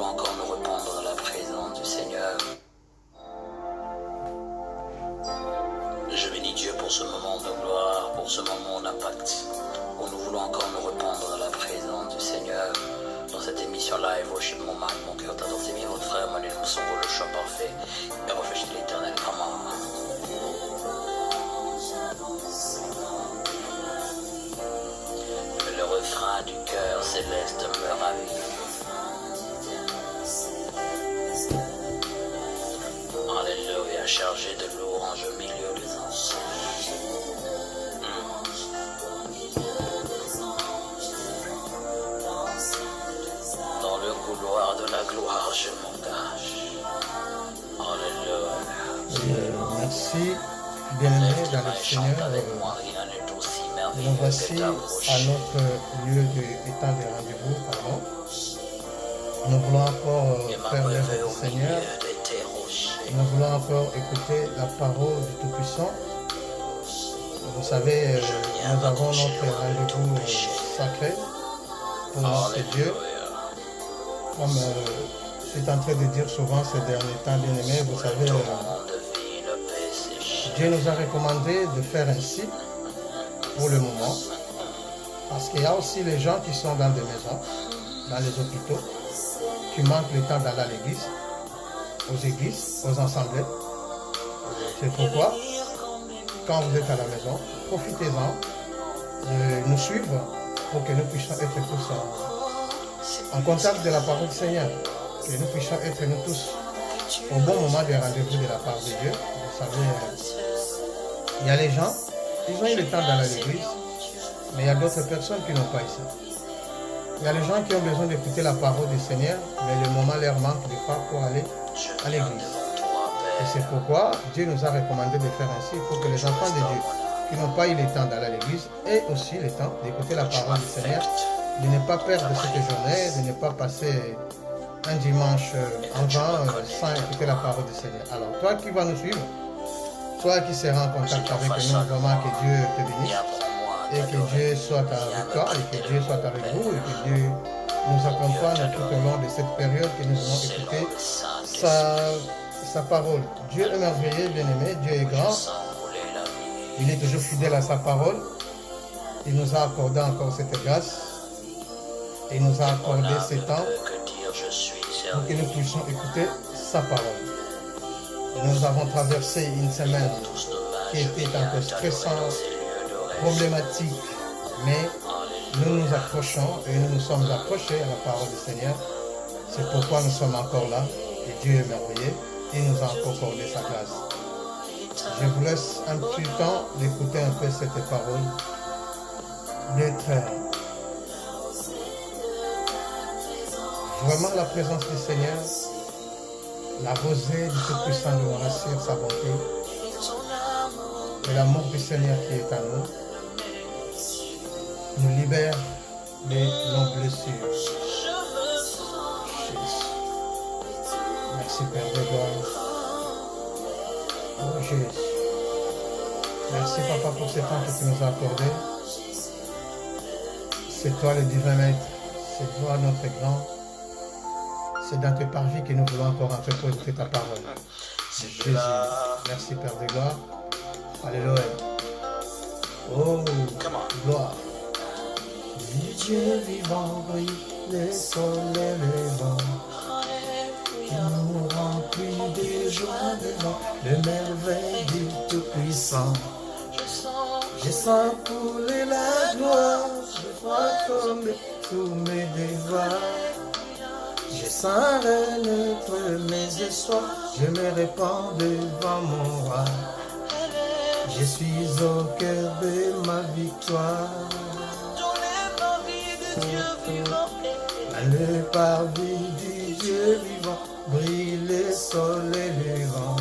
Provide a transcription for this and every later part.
encore nous répandre dans la présence du Seigneur. Je bénis Dieu pour ce moment de gloire, pour ce moment d'impact, où nous voulons encore nous répandre dans la présence du Seigneur. Dans cette émission live, worship mon mal, mon cœur t'adore, c'est bien votre frère, mon nom son rôle, le choix parfait, et refuge de l'éternel comment. Le refrain du cœur céleste me ravit. Alléluia, chargé de louanges au milieu des anges. Dans le couloir de la gloire, je m'engage. Alléluia. Merci, bien-aimés dans le Seigneur. Nous voici à notre lieu d'état de rendez-vous. Nous voulons encore faire l'œuvre du Seigneur. Nous voulons encore écouter la parole du Tout-Puissant. Vous savez, nous avons notre rendez-vous sacré pour notre Dieu. Comme je suis en train de dire souvent ces derniers temps, bien-aimés, vous savez, Dieu nous a recommandé de faire ainsi pour le moment. Parce qu'il y a aussi les gens qui sont dans des maisons, dans les hôpitaux, qui manquent le temps d'aller à l'église, aux églises, aux assemblées. C'est pourquoi, quand vous êtes à la maison, profitez-en de nous suivre pour que nous puissions être tous en contact de la parole du Seigneur, que nous puissions être nous tous au bon moment du rendez-vous de la part de Dieu. Vous savez, il y a les gens, ils ont eu le temps d'aller à l'église, mais il y a d'autres personnes qui n'ont pas eu ça. Il y a les gens qui ont besoin d'écouter la parole du Seigneur, mais le moment leur manque de fois pour aller à l'église. Et c'est pourquoi Dieu nous a recommandé de faire ainsi pour que les enfants de Dieu qui n'ont pas eu le temps d'aller à l'église aient aussi le temps d'écouter la parole du Seigneur, de ne pas perdre cette journée, de ne pas passer un dimanche en vain sans écouter la parole du Seigneur. Alors, toi qui vas nous suivre, toi qui seras en contact avec nous, vraiment que Dieu te bénisse et que Dieu soit avec toi et que Dieu soit avec vous et que Dieu nous accompagne tout au long de cette période que nous allons écouter sa parole. Dieu est merveilleux, bien-aimé, Dieu est grand, il est toujours fidèle à sa parole, il nous a accordé encore cette grâce, il nous a accordé ce temps pour que nous puissions écouter sa parole. Nous avons traversé une semaine qui était un peu stressante, problématique, mais nous nous approchons et nous nous sommes approchés à la parole du Seigneur. C'est pourquoi nous sommes encore là et Dieu est merveilleux. Il nous a encore accordé sa grâce. Je vous laisse un petit temps d'écouter un peu cette parole, d'être vraiment la présence du Seigneur, la rosée du Tout-Puissant nous rassure sa bonté, et l'amour du Seigneur qui est à nous, nous libère de nos blessures. Jésus. Merci Père de gloire. Oh Jésus. Merci Papa pour ce temps que tu nous as accordé. C'est toi le divin maître. C'est toi notre grand. C'est dans tes parvis que nous voulons encore entreprendre ta parole. Jésus. Merci Père de gloire. Alléluia. Oh, gloire. Dieu vivant brille, le soleil levant, qui nous remplit de joie devant le merveille du Tout-Puissant. Je sens couler la gloire, je vois tomber tous mes devoirs. Je sens renaître mes espoirs, je me répands devant mon roi. Je suis au cœur de ma victoire. Dans le parvis du Dieu vivant, brille le soleil levant,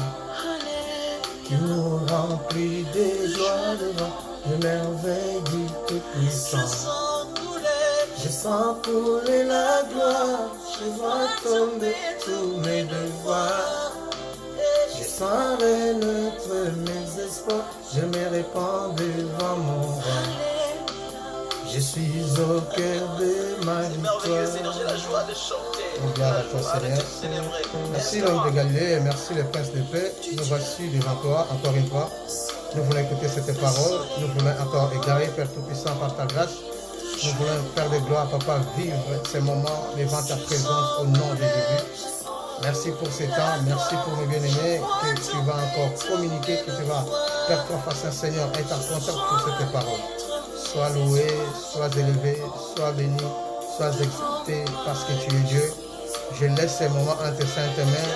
qui nous remplit de joie devant le merveille du Tout-Puissant. Je sens couler la gloire, je vois tomber tous mes devoirs. Je sens renaître mes espoirs, je me répands devant mon roi. Je Je suis au cœur de ma Merveilleux Seigneur, j'ai la victoire. joie de chanter. Gloire à toi, Seigneur. Célébrer. Merci l'homme de Galilée et merci le prince de paix. Nous voici devant toi, encore une fois. Nous voulons écouter cette parole. Nous voulons encore égarer, Père Tout-Puissant, par ta grâce. Nous voulons, Père de gloire, Papa, vivre ces moments devant ta présence au nom de Jésus. Merci pour ces temps. Merci pour mes bien-aimés que tu vas encore communiquer, que tu vas, Père, toi, face à Seigneur, être en contact pour cette parole. Sois loué, sois élevé, sois béni, sois exalté parce que tu es Dieu. Je laisse ces moments entre tes saintes mains.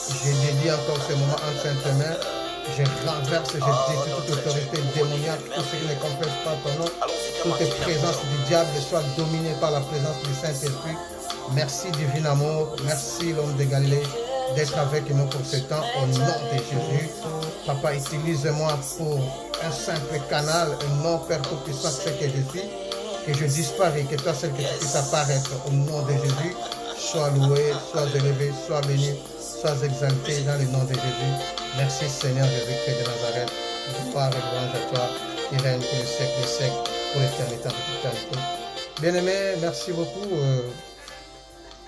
Je dédie encore ces moments entre saintes mains. Je renverse, je détruis toute autorité démoniaque, tout ce qui ne confesse pas ton nom. Toute présence du diable soit dominée par la présence du Saint-Esprit. Merci divin amour, merci l'homme de Galilée d'être avec nous pour ce temps au nom de Jésus. Papa, utilise-moi pour un simple canal, un nom Père Tout-Puissant, ce que je suis, que je disparais, que toi seul que tu puisses apparaître au nom de Jésus. Sois loué, sois élevé, sois béni, sois exalté dans le nom de Jésus. Merci Seigneur Jésus-Christ de Nazareth. Gloire et louange à toi qui règne pour les siècles des siècles, pour l'éternité de l'éternité. Bien-aimés, merci beaucoup.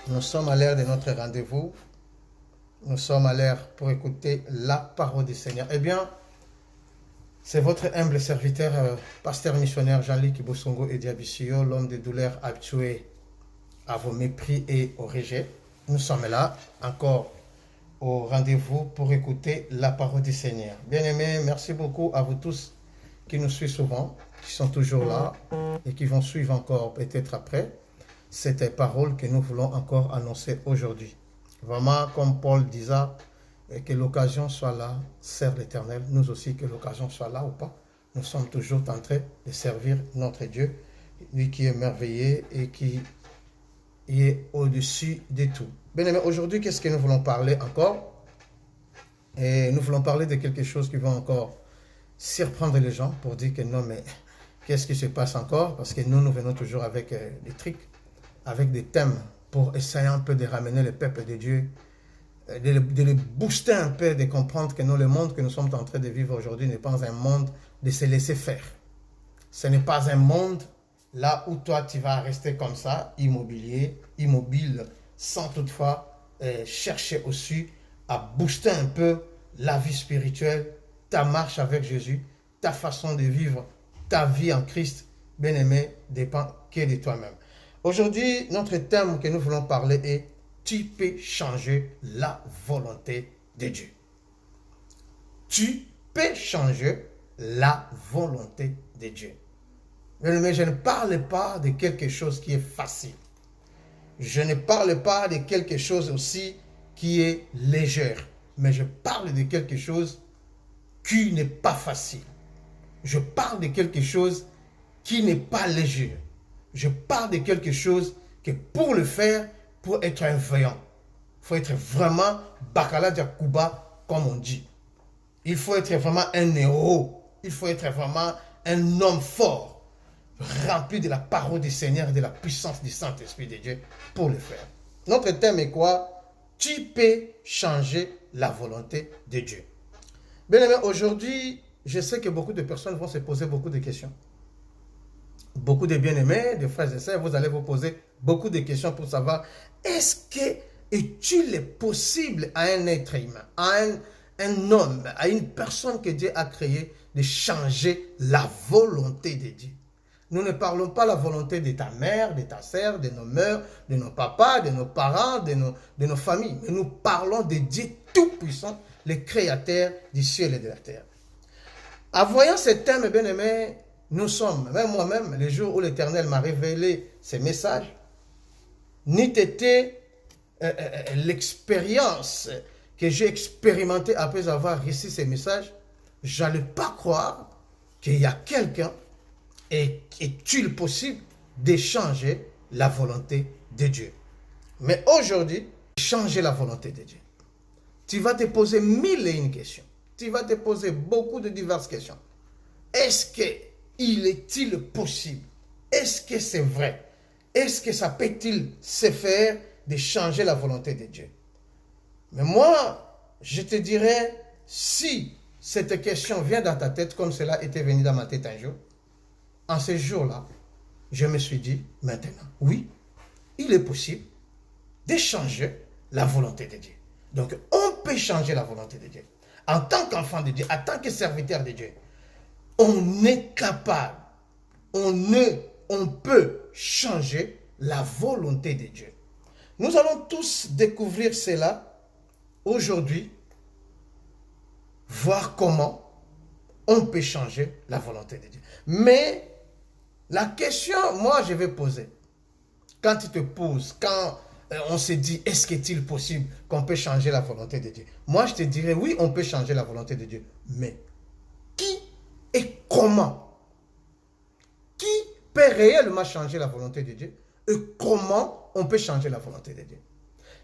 Nous sommes à l'heure de notre rendez-vous. Nous sommes à l'heure pour écouter la parole du Seigneur. Eh bien, c'est votre humble serviteur, pasteur missionnaire Jean-Luc Bosongo et Diabissio, l'homme de douleur habitué à vos mépris et au rejet. Nous sommes là, encore au rendez-vous pour écouter la parole du Seigneur. Bien-aimés, merci beaucoup à vous tous qui nous suivent souvent, qui sont toujours là et qui vont suivre encore peut-être après cette parole que nous voulons encore annoncer aujourd'hui. Vraiment, comme Paul disait, que l'occasion soit là, sert l'Éternel. Nous aussi, que l'occasion soit là ou pas. Nous sommes toujours en train de servir notre Dieu, lui qui est merveilleux et qui est au-dessus de tout. Bien aimé, aujourd'hui, qu'est-ce que nous voulons parler encore? Et nous voulons parler de quelque chose qui va encore surprendre les gens pour dire que non, mais qu'est-ce qui se passe encore? Parce que nous venons toujours avec des trucs, avec des thèmes pour essayer un peu de ramener le peuple de Dieu, de les booster un peu, de comprendre que non, le monde que nous sommes en train de vivre aujourd'hui n'est pas un monde de se laisser faire. Ce n'est pas un monde là où toi tu vas rester comme ça, immobile, sans toutefois chercher aussi à booster un peu la vie spirituelle, ta marche avec Jésus, ta façon de vivre, ta vie en Christ, bien-aimé, dépend que de toi-même. Aujourd'hui, notre thème que nous voulons parler est « Tu peux changer la volonté de Dieu ». Tu peux changer la volonté de Dieu. Mais je ne parle pas de quelque chose qui est facile. Je ne parle pas de quelque chose aussi qui est légère. Mais je parle de quelque chose qui n'est pas facile. Je parle de quelque chose qui n'est pas léger. Je parle de quelque chose que pour le faire, pour être un vaillant, il faut être vraiment Bakala Diakouba, comme on dit. Il faut être vraiment un héros. Il faut être vraiment un homme fort, rempli de la parole du Seigneur et de la puissance du Saint-Esprit de Dieu pour le faire. Notre thème est quoi? Tu peux changer la volonté de Dieu. Bien aimé, aujourd'hui, je sais que beaucoup de personnes vont se poser beaucoup de questions. Beaucoup de bien-aimés, de frères et sœurs, vous allez vous poser beaucoup de questions pour savoir est-ce que est-il possible à un être humain, à un homme, à une personne que Dieu a créée de changer la volonté de Dieu. Nous ne parlons pas de la volonté de ta mère, de ta sœur, de nos mères, de nos papas, de nos parents, de nos familles. Mais nous parlons de Dieu Tout-Puissant, le Créateur du ciel et de la terre. En voyant ce thème, bien aimé, nous sommes, même moi-même, le jour où l'Éternel m'a révélé ces messages, n'eût été l'expérience que j'ai expérimentée après avoir reçu ces messages, je n'allais pas croire qu'il y a quelqu'un et est-il possible de changer la volonté de Dieu. Mais aujourd'hui, changer la volonté de Dieu. Tu vas te poser mille et une questions. Tu vas te poser beaucoup de diverses questions. Est-ce qu'il est-il possible? Est-ce que c'est vrai? Est-ce que ça peut-il se faire de changer la volonté de Dieu? Mais moi, je te dirais, si cette question vient dans ta tête, comme cela était venu dans ma tête un jour, en ce jour-là, je me suis dit, maintenant, oui, il est possible de changer la volonté de Dieu. Donc, on peut changer la volonté de Dieu. En tant qu'enfant de Dieu, en tant que serviteur de Dieu, on est capable, on peut changer la volonté de Dieu. Nous allons tous découvrir cela aujourd'hui, voir comment on peut changer la volonté de Dieu. Mais la question, moi, je vais poser. Quand tu te poses, quand on se dit, est-ce qu'il est possible qu'on peut changer la volonté de Dieu? Moi, je te dirais, oui, on peut changer la volonté de Dieu. Mais qui et comment? Qui peut réellement changer la volonté de Dieu? Et comment on peut changer la volonté de Dieu?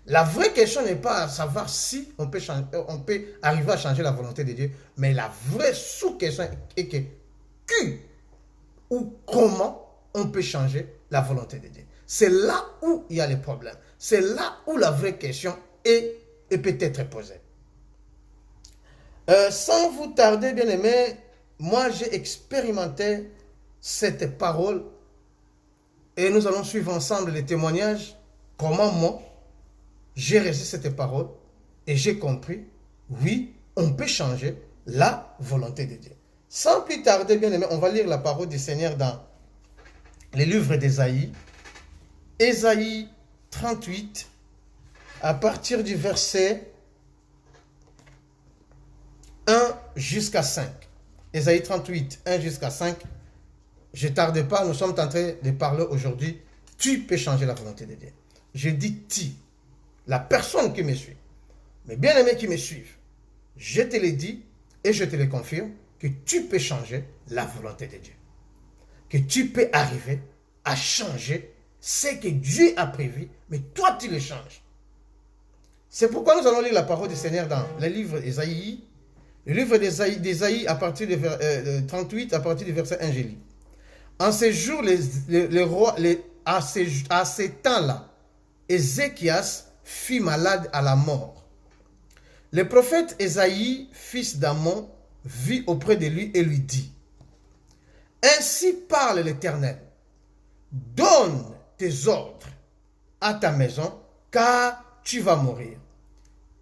La vraie question n'est pas à savoir si on peut arriver à changer la volonté de Dieu, mais la vraie sous-question est que qui ou comment on peut changer la volonté de Dieu. C'est là où il y a les problèmes. C'est là où la vraie question est peut-être posée. Sans vous tarder, bien aimé, moi j'ai expérimenté cette parole et nous allons suivre ensemble les témoignages, comment moi j'ai reçu cette parole et j'ai compris, oui, on peut changer la volonté de Dieu. Sans plus tarder, bien aimé, on va lire la parole du Seigneur dans les livres d'Ésaïe. Ésaïe 38, à partir du verset 1 jusqu'à 5. Ésaïe 38, 1 jusqu'à 5. Je ne tarde pas, nous sommes en train de parler aujourd'hui. Tu peux changer la volonté de Dieu. Je dis tu, la personne qui me suit. Mais bien aimés qui me suivent, je te le dis et je te le confirme que tu peux changer la volonté de Dieu. Que tu peux arriver à changer ce que Dieu a prévu, mais toi tu le changes. C'est pourquoi nous allons lire la parole du Seigneur dans le livre d'Ésaïe. Le livre d'Ésaïe à partir de 38, à partir du verset 1, je lis. En ces jours, à ces temps-là, Ézéchias fut malade à la mort. Le prophète Ésaïe, fils d'Amon, vit auprès de lui et lui dit, ainsi parle l'Éternel, donne tes ordres à ta maison, car tu vas mourir.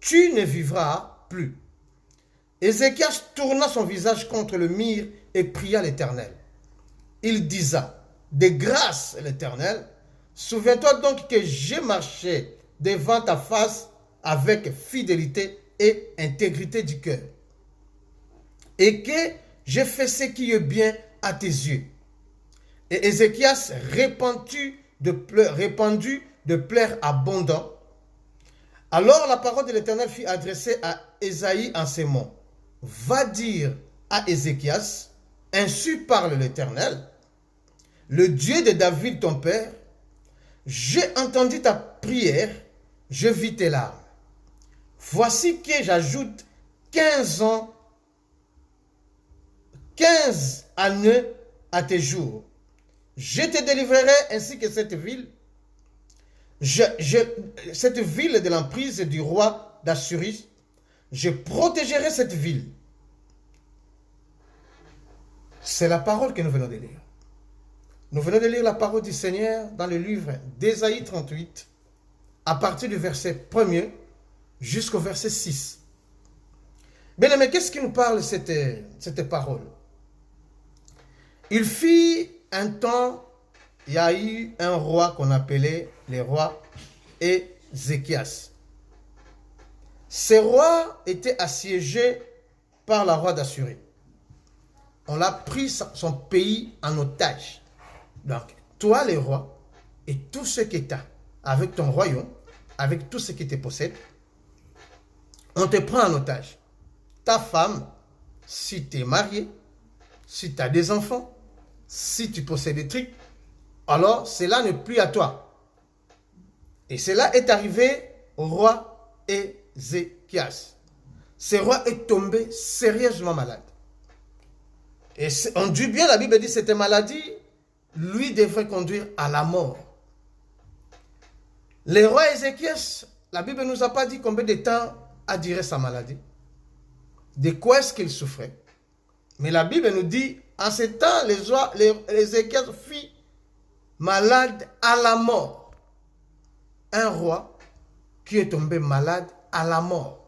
Tu ne vivras plus. Ézéchias tourna son visage contre le mur et pria l'Éternel. Il disa, de grâce l'Éternel, souviens-toi donc que j'ai marché devant ta face avec fidélité et intégrité du cœur, et que j'ai fait ce qui est bien à tes yeux. Et Ézéchias répandit de pleurs abondants. Alors la parole de l'Éternel fut adressée à Ésaïe en ces mots. Va dire à Ézéchias, ainsi parle l'Éternel, le Dieu de David ton père, j'ai entendu ta prière, je vis tes larmes. Voici que j'ajoute 15 années à tes jours. Je te délivrerai ainsi que cette ville, cette ville de l'emprise du roi d'Assyrie. Je protégerai cette ville. C'est la parole que nous venons de lire. Nous venons de lire la parole du Seigneur dans le livre d'Ésaïe 38, à partir du verset 1er jusqu'au verset 6. Bien aimé, qu'est-ce qui nous parle cette parole? Il fit un temps, il y a eu un roi qu'on appelait le roi Ézéchias. Ce roi était assiégé par la roi d'Assyrie. On l'a pris son pays en otage. Donc, toi, le roi, et tout ce que tu as, avec ton royaume, avec tout ce qui te possède, on te prend en otage. Ta femme, si tu es marié, si tu as des enfants, si tu possèdes des trucs, alors cela n'est plus à toi. Et cela est arrivé au roi Ézéchias. Ce roi est tombé sérieusement malade. Et on dit bien, la Bible dit que cette maladie lui devrait conduire à la mort. Le roi Ézéchias, la Bible ne nous a pas dit combien de temps a duré sa maladie. De quoi est-ce qu'il souffrait. Mais la Bible nous dit, en ce temps, Ézéchias fit malade à la mort. Un roi qui est tombé malade à la mort.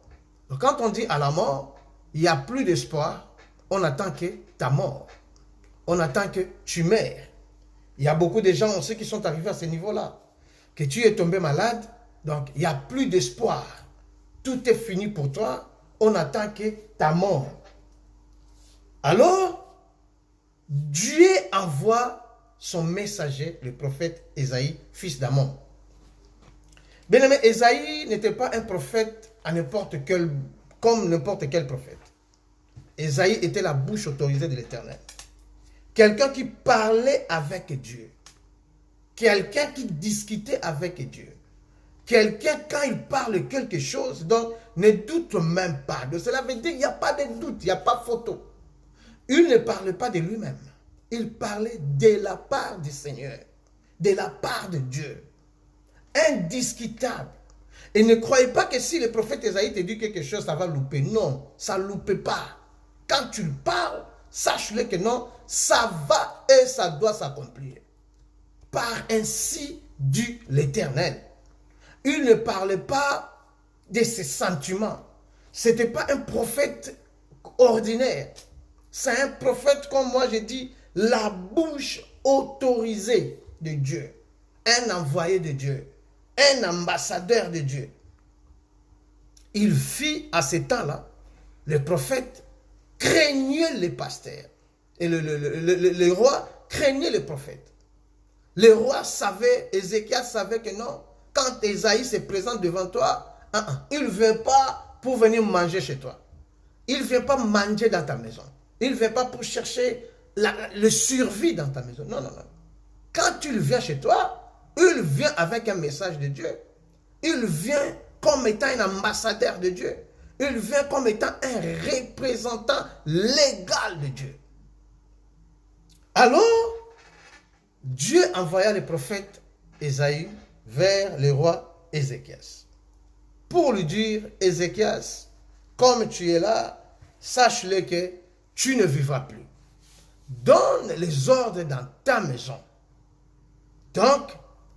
Donc quand on dit à la mort, il n'y a plus d'espoir. On attend que ta mort. On attend que tu meurs. Il y a beaucoup de gens aussi qui sont arrivés à ce niveau-là. Que tu es tombé malade, donc il n'y a plus d'espoir. Tout est fini pour toi. On attend que ta mort. Alors, Dieu envoie son messager, le prophète Ésaïe, fils d'Amon. Bien aimé, Ésaïe n'était pas un prophète comme n'importe quel prophète. Ésaïe était la bouche autorisée de l'Éternel. Quelqu'un qui parlait avec Dieu. Quelqu'un qui discutait avec Dieu. Quelqu'un, quand il parle quelque chose, donc ne doute même pas. De cela veut dire qu'il n'y a pas de doute, il n'y a pas photo. Il ne parlait pas de lui-même. Il parlait de la part du Seigneur, de la part de Dieu. Indiscutable. Et ne croyez pas que si le prophète Ésaïe te dit quelque chose, ça va louper. Non, ça ne loupe pas. Quand tu parles, sache-le que non, ça va et ça doit s'accomplir. Par ainsi dit l'Éternel. Il ne parlait pas de ses sentiments. Ce n'était pas un prophète ordinaire. C'est un prophète, comme moi j'ai dit, la bouche autorisée de Dieu. Un envoyé de Dieu. Un ambassadeur de Dieu. Il fit à ce temps-là, le prophète craignait les pasteurs. Et le roi craignait les prophètes. Le roi savait, Ézéchias savait que non, quand Ésaïe se présente devant toi, il ne vient pas pour venir manger chez toi. Il ne vient pas manger dans ta maison. Il ne vient pas pour chercher le survie dans ta maison. Non, non, non. Quand il vient chez toi, il vient avec un message de Dieu. Il vient comme étant un ambassadeur de Dieu. Il vient comme étant un représentant légal de Dieu. Alors, Dieu envoya le prophète Ésaïe vers le roi Ézéchias pour lui dire, Ézéchias, comme tu es là, sache-le que tu ne vivras plus. Donne les ordres dans ta maison. Donc,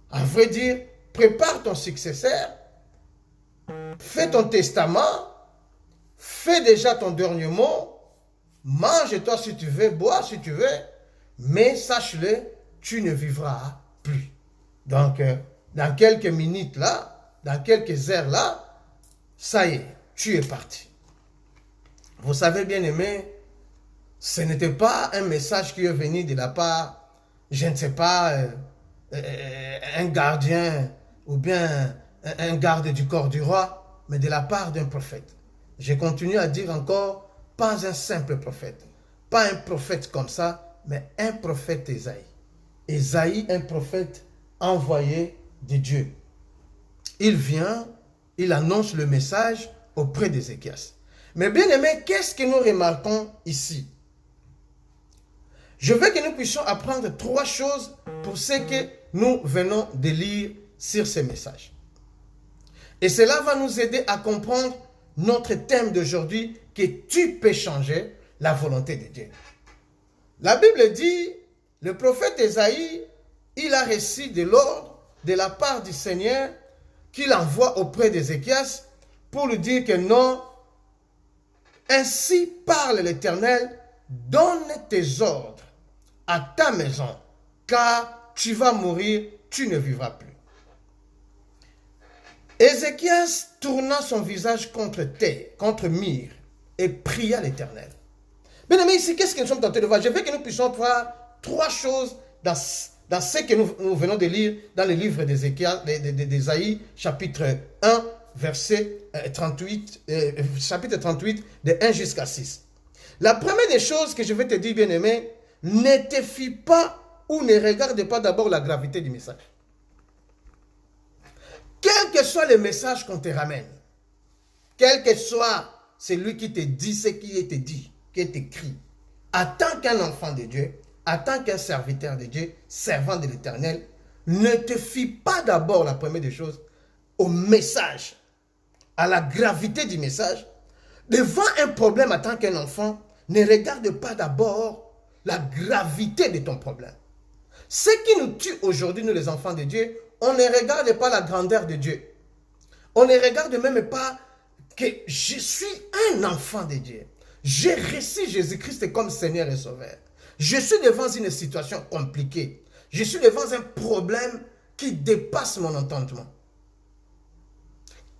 à vrai dire, prépare ton successeur, fais ton testament, fais déjà ton dernier mot, mange-toi si tu veux, bois si tu veux, mais sache-le, tu ne vivras plus. Donc, dans quelques minutes là, dans quelques heures là, ça y est, tu es parti. Vous savez bien aimé, ce n'était pas un message qui est venu de la part, je ne sais pas, un gardien ou bien un garde du corps du roi, mais de la part d'un prophète. Je continue à dire encore, pas un simple prophète, pas un prophète comme ça, mais un prophète Ésaïe. Ésaïe, un prophète envoyé de Dieu. Il vient, il annonce le message auprès d'Ézéchias. Mais bien aimé, qu'est-ce que nous remarquons ici? Je veux que nous puissions apprendre trois choses pour ce que nous venons de lire sur ce message. Et cela va nous aider à comprendre notre thème d'aujourd'hui, que tu peux changer la volonté de Dieu. La Bible dit, le prophète Ésaïe, il a reçu de l'ordre de la part du Seigneur qu'il envoie auprès d'Ézéchias pour lui dire que non, ainsi parle l'Éternel, donne tes ordres à ta maison, car tu vas mourir, tu ne vivras plus. Ézéchias tourna son visage contre terre, contre mire, et pria l'Éternel. Bien aimé, ici, qu'est-ce que nous sommes tentés de voir? Je veux que nous puissions voir trois choses dans ce que nous venons de lire dans le livre d'Ésaïe, chapitre 1, verset 38, chapitre 38, de 1 jusqu'à 6. La première des choses que je vais te dire, bien aimé, ne te fie pas ou ne regarde pas d'abord la gravité du message. Quel que soit le message qu'on te ramène, quel que soit celui qui te dit ce qui est dit, qui est écrit, en tant qu'un enfant de Dieu, en tant qu'un serviteur de Dieu, servant de l'Éternel, ne te fie pas d'abord, la première des choses, au message, à la gravité du message. Devant un problème en tant qu'un enfant, ne regarde pas d'abord la gravité de ton problème. Ce qui nous tue aujourd'hui, nous les enfants de Dieu, on ne regarde pas la grandeur de Dieu. On ne regarde même pas que je suis un enfant de Dieu. J'ai reçu Jésus-Christ comme Seigneur et Sauveur. Je suis devant une situation compliquée. Je suis devant un problème qui dépasse mon entendement.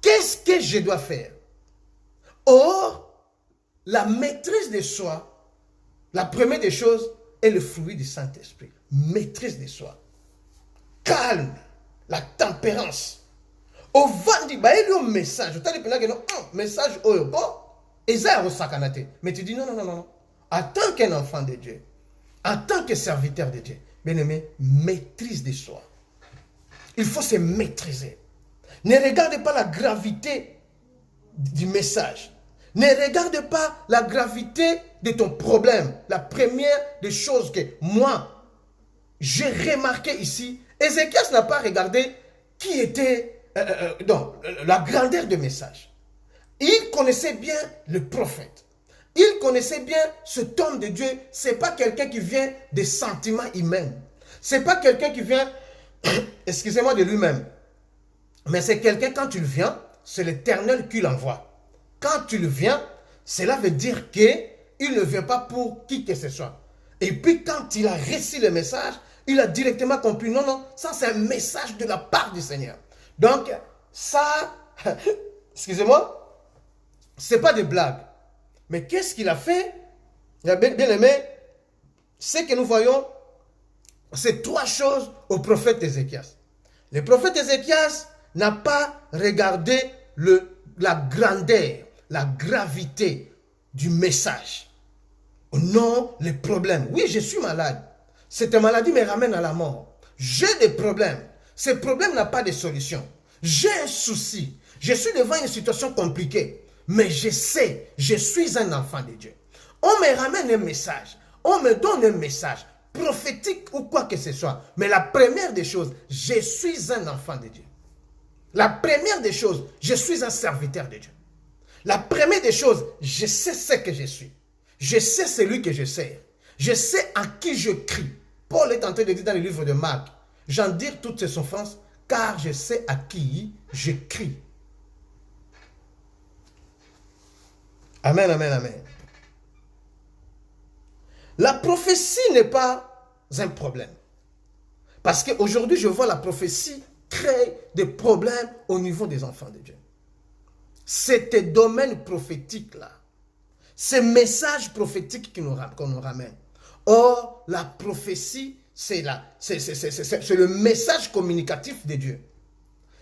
Qu'est-ce que je dois faire? Or, la maîtrise de soi, la première des choses, est le fruit du Saint-Esprit. Maîtrise de soi. Calme, la tempérance. Au vent bah il y a un message. Tu as dit que non, message, oh, et ça, mais tu dis non, non, non, non. En tant qu'un enfant de Dieu, en tant que serviteur de Dieu, bien aimé, maîtrise de soi. Il faut se maîtriser. Ne regarde pas la gravité du message. Ne regarde pas la gravité de ton problème. La première des choses que moi, j'ai remarqué ici, Ézéchias n'a pas regardé qui était la grandeur du message. Il connaissait bien le prophète. Il connaissait bien cet homme de Dieu. Ce n'est pas quelqu'un qui vient des sentiments humains. Ce n'est pas quelqu'un qui vient, excusez-moi, de lui-même. Mais c'est quelqu'un, quand tu viens, c'est l'Éternel qui l'envoie. Quand tu le viens, cela veut dire qu'il ne vient pas pour qui que ce soit. Et puis quand il a reçu le message, il a directement compris, non, non, ça c'est un message de la part du Seigneur. Donc, ça, excusez-moi, ce n'est pas des blagues. Mais qu'est-ce qu'il a fait? Il a bien aimé, ce que nous voyons, c'est trois choses au prophète Ézéchias. Le prophète Ézéchias n'a pas regardé la grandeur, la gravité du message. Non, les problèmes. Oui, je suis malade. Cette maladie me ramène à la mort. J'ai des problèmes. Ce problème n'a pas de solution. J'ai un souci. Je suis devant une situation compliquée. Mais je sais, je suis un enfant de Dieu. On me ramène un message. On me donne un message prophétique ou quoi que ce soit. Mais la première des choses, je suis un enfant de Dieu. La première des choses, je suis un serviteur de Dieu. La première des choses, je sais ce que je suis. Je sais celui que je sers. Je sais à qui je crie. Paul est en train de dire dans le livre de Marc, j'en dire toutes ses souffrances, car je sais à qui je crie. Amen, amen, amen. La prophétie n'est pas un problème. Parce qu'aujourd'hui, je vois la prophétie créer des problèmes au niveau des enfants de Dieu. C'est un domaine prophétique-là. Ces messages prophétiques qu'on nous ramène. Or, la prophétie, c'est le message communicatif de Dieu.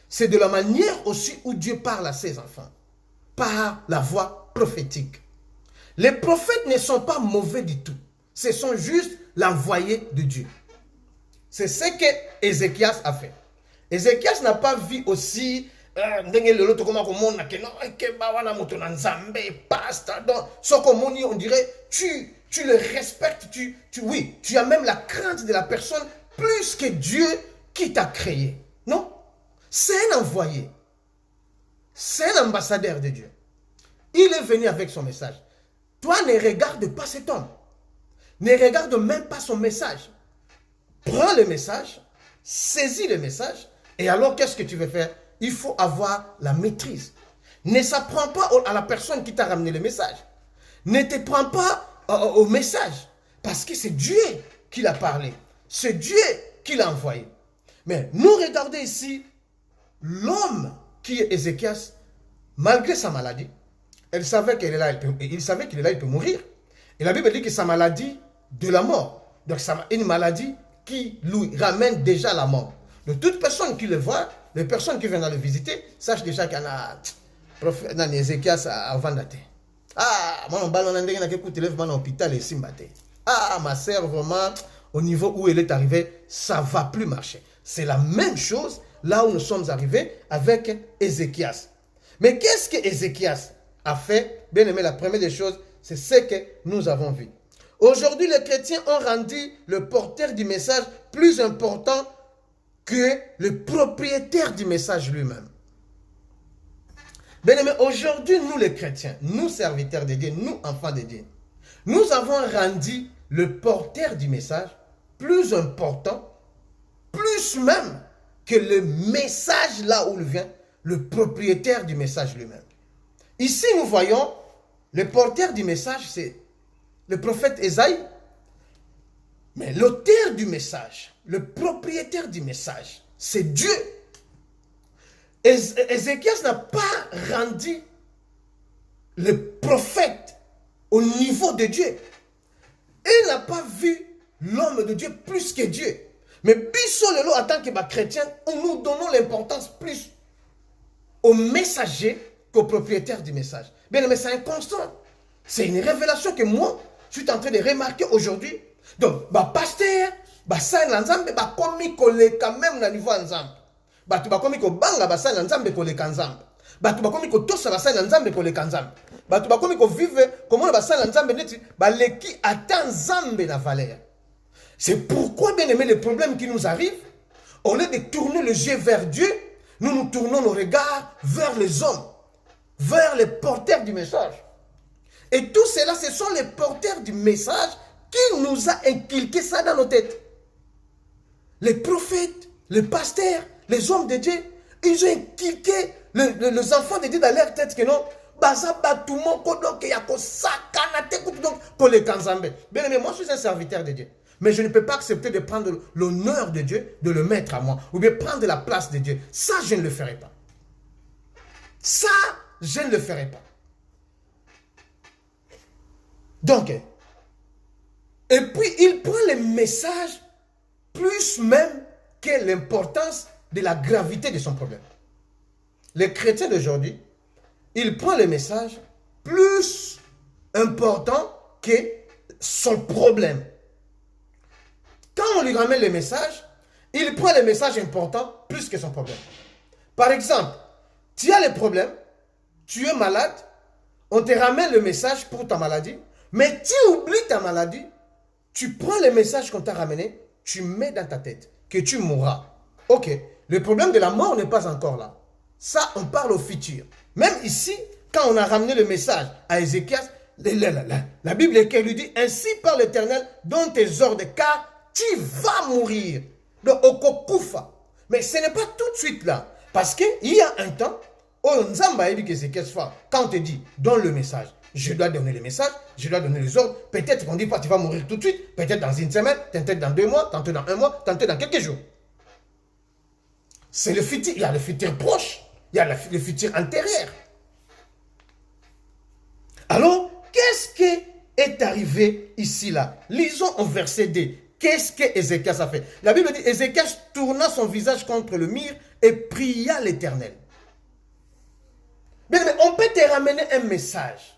C'est de la manière aussi où Dieu parle à ses enfants. Par la voix prophétique. Les prophètes ne sont pas mauvais du tout. Ce sont juste l'envoyé de Dieu. C'est ce que Ézéchias a fait. Ézéchias n'a pas vu aussi on dirait tu le respectes, oui, tu as même la crainte de la personne plus que Dieu qui t'a créé. Non, c'est un envoyé. C'est un ambassadeur de Dieu. Il est venu avec son message. Toi, ne regarde pas cet homme. Ne regarde même pas son message. Prends le message, saisis le message, et alors qu'est-ce que tu veux faire? Il faut avoir la maîtrise. Ne s'apprends pas à la personne qui t'a ramené le message. Ne te prends pas au message, parce que c'est Dieu qui l'a parlé. C'est Dieu qui l'a envoyé. Mais nous regardons ici, l'homme qui est Ézéchias, malgré sa maladie, il savait qu'il est là, il peut mourir. Et la Bible dit que sa maladie de la mort. Donc c'est une maladie qui lui ramène déjà la mort. De toute personne qui le voit, les personnes qui viennent le visiter, sachent déjà qu'il y en a dans Ézéchias avant d'attendre. Ah, moi, on à l'hôpital et ah, ma sœur, vraiment, au niveau où elle est arrivée, ça ne va plus marcher. C'est la même chose là où nous sommes arrivés avec Ézéchias. Mais qu'est-ce que Ézéchias a fait? Bien aimé, la première des choses, c'est ce que nous avons vu. Aujourd'hui, les chrétiens ont rendu le porteur du message plus important que le propriétaire du message lui-même. Bien aimé, aujourd'hui, nous les chrétiens, nous serviteurs de Dieu, nous enfants de Dieu, nous avons rendu le porteur du message plus important plus même que le message là où il vient, le propriétaire du message lui-même. Ici, nous voyons le porteur du message, c'est le prophète Ésaïe, mais l'auteur du message, le propriétaire du message, c'est Dieu. Ézéchias n'a pas rendu le prophète au niveau de Dieu. Il n'a pas vu l'homme de Dieu plus que Dieu. Mais biso lelo en tant que chrétien, nous donnons l'importance plus au messager qu'au propriétaire du message. Bien, mais c'est inconstant. C'est une révélation que moi, je suis en train de remarquer aujourd'hui. Donc, pasteur, ça nzambe komi koleka même na niveau nzambe. Batu bakomi ko banga basa nzambe koleka nzambe. Batu bakomi ko tosa basa nzambe koleka nzambe. Batu bakomi ko vive comment basa nzambe neti baleki ata nzambe na valeur. C'est pourquoi, bien aimé, les problèmes qui nous arrivent, au lieu de tourner le yeux vers Dieu, nous nous tournons nos regards vers les hommes, vers les porteurs du message. Et tout cela, ce sont les porteurs du message qui nous a inculqué ça dans nos têtes. Les prophètes, les pasteurs, les hommes de Dieu, ils ont inculqué les enfants de Dieu dans leur tête que non, bien aimé, moi je suis un serviteur de Dieu. Mais je ne peux pas accepter de prendre l'honneur de Dieu, de le mettre à moi, ou bien prendre la place de Dieu. Ça, je ne le ferai pas. Ça, je ne le ferai pas. Donc, et puis il prend le message plus même que l'importance de la gravité de son problème. Les chrétiens d'aujourd'hui, il prend le message plus important que son problème. Quand on lui ramène le message, il prend le message important plus que son problème. Par exemple, tu as le problème, tu es malade, on te ramène le message pour ta maladie, mais tu oublies ta maladie, tu prends le message qu'on t'a ramené, tu mets dans ta tête que tu mourras. Ok, le problème de la mort n'est pas encore là. Ça, on parle au futur. Même ici, quand on a ramené le message à Ézéchias, la Bible écrit, lui dit, ainsi par l'Éternel, donne tes ordres, car tu vas mourir. Donc, okokufa. Mais ce n'est pas tout de suite là. Parce qu'il y a un temps, quand on te dit, donne le message, je dois donner le message, je dois donner les ordres. Peut-être qu'on dit pas, tu vas mourir tout de suite, peut-être dans une semaine, peut-être dans 2 mois, tantôt dans 1 mois, tantôt dans quelques jours. C'est le futur. Il y a le futur proche, il y a le futur antérieur. Alors, qu'est-ce qui est arrivé ici là? Lisons au verset 2. Qu'est-ce que Ézéchias a fait? La Bible dit, Ézéchias tourna son visage contre le mur et pria l'Éternel. Mais on peut te ramener un message.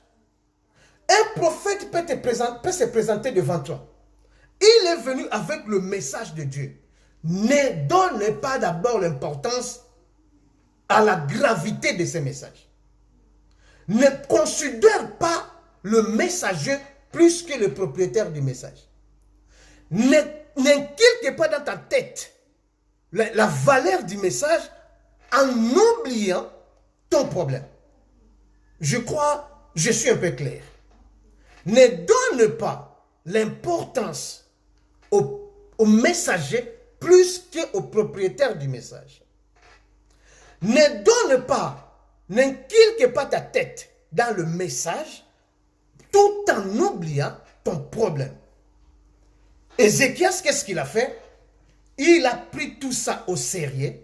Un prophète peut se présenter devant toi. Il est venu avec le message de Dieu. Ne donne pas d'abord l'importance à la gravité de ce message. Ne considère pas le messager plus que le propriétaire du message. N'inculque pas dans ta tête la valeur du message en oubliant ton problème. Je crois, je suis un peu clair. Ne donne pas l'importance au messager plus qu'au propriétaire du message. Ne donne pas, n'inculque pas ta tête dans le message tout en oubliant ton problème. Ézéchias, qu'est-ce qu'il a fait? Il a pris tout ça au sérieux.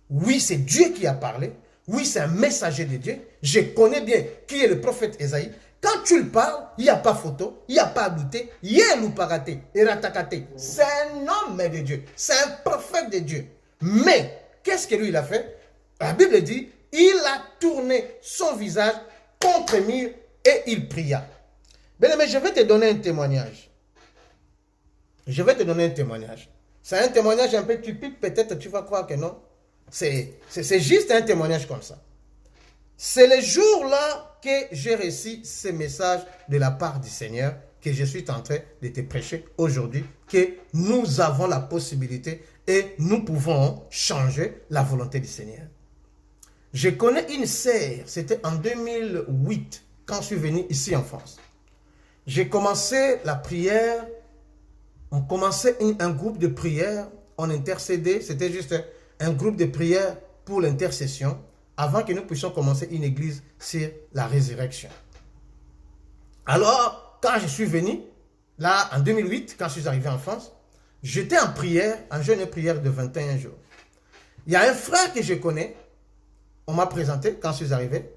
Oui, c'est Dieu qui a parlé. Oui, c'est un messager de Dieu. Je connais bien qui est le prophète Ésaïe. Quand tu le parles, il n'y a pas photo, il n'y a pas à douter, il y a un paraté, c'est un homme de Dieu, c'est un prophète de Dieu. Mais, qu'est-ce que lui il a fait? La Bible dit, il a tourné son visage contre le mur et il pria. Bien, mais je vais te donner un témoignage. Je vais te donner un témoignage. C'est un témoignage un peu typique, peut-être tu vas croire que non. C'est juste un témoignage comme ça. C'est le jour-là que j'ai reçu ce message de la part du Seigneur que je suis en train de te prêcher aujourd'hui, que nous avons la possibilité et nous pouvons changer la volonté du Seigneur. Je connais une sœur, c'était en 2008, quand je suis venu ici en France. J'ai commencé la prière, on commençait un groupe de prière on intercédait, c'était juste un groupe de prière pour l'intercession avant que nous puissions commencer une église sur la résurrection. Alors, quand je suis venu, là, en 2008, quand je suis arrivé en France, j'étais en prière, en jeûne et prière de 21 jours. Il y a un frère que je connais, on m'a présenté quand je suis arrivé,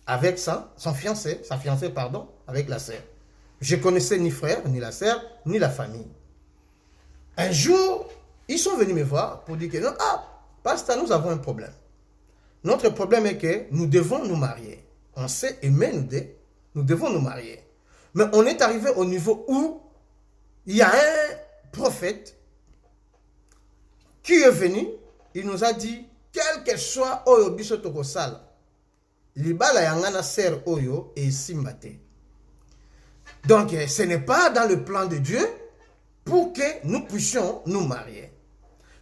avec sa fiancée, avec la sœur. Je ne connaissais ni frère, ni la sœur, ni la famille. Un jour, ils sont venus me voir pour dire que non, pasteur, nous avons un problème. Notre problème est que nous devons nous marier. On sait aimer nous devons nous marier. Mais on est arrivé au niveau où il y a un prophète qui est venu, il nous a dit, quel que soit Oyo biso tokosala, libala yangana ser Oyo et simbate. Donc, ce n'est pas dans le plan de Dieu pour que nous puissions nous marier.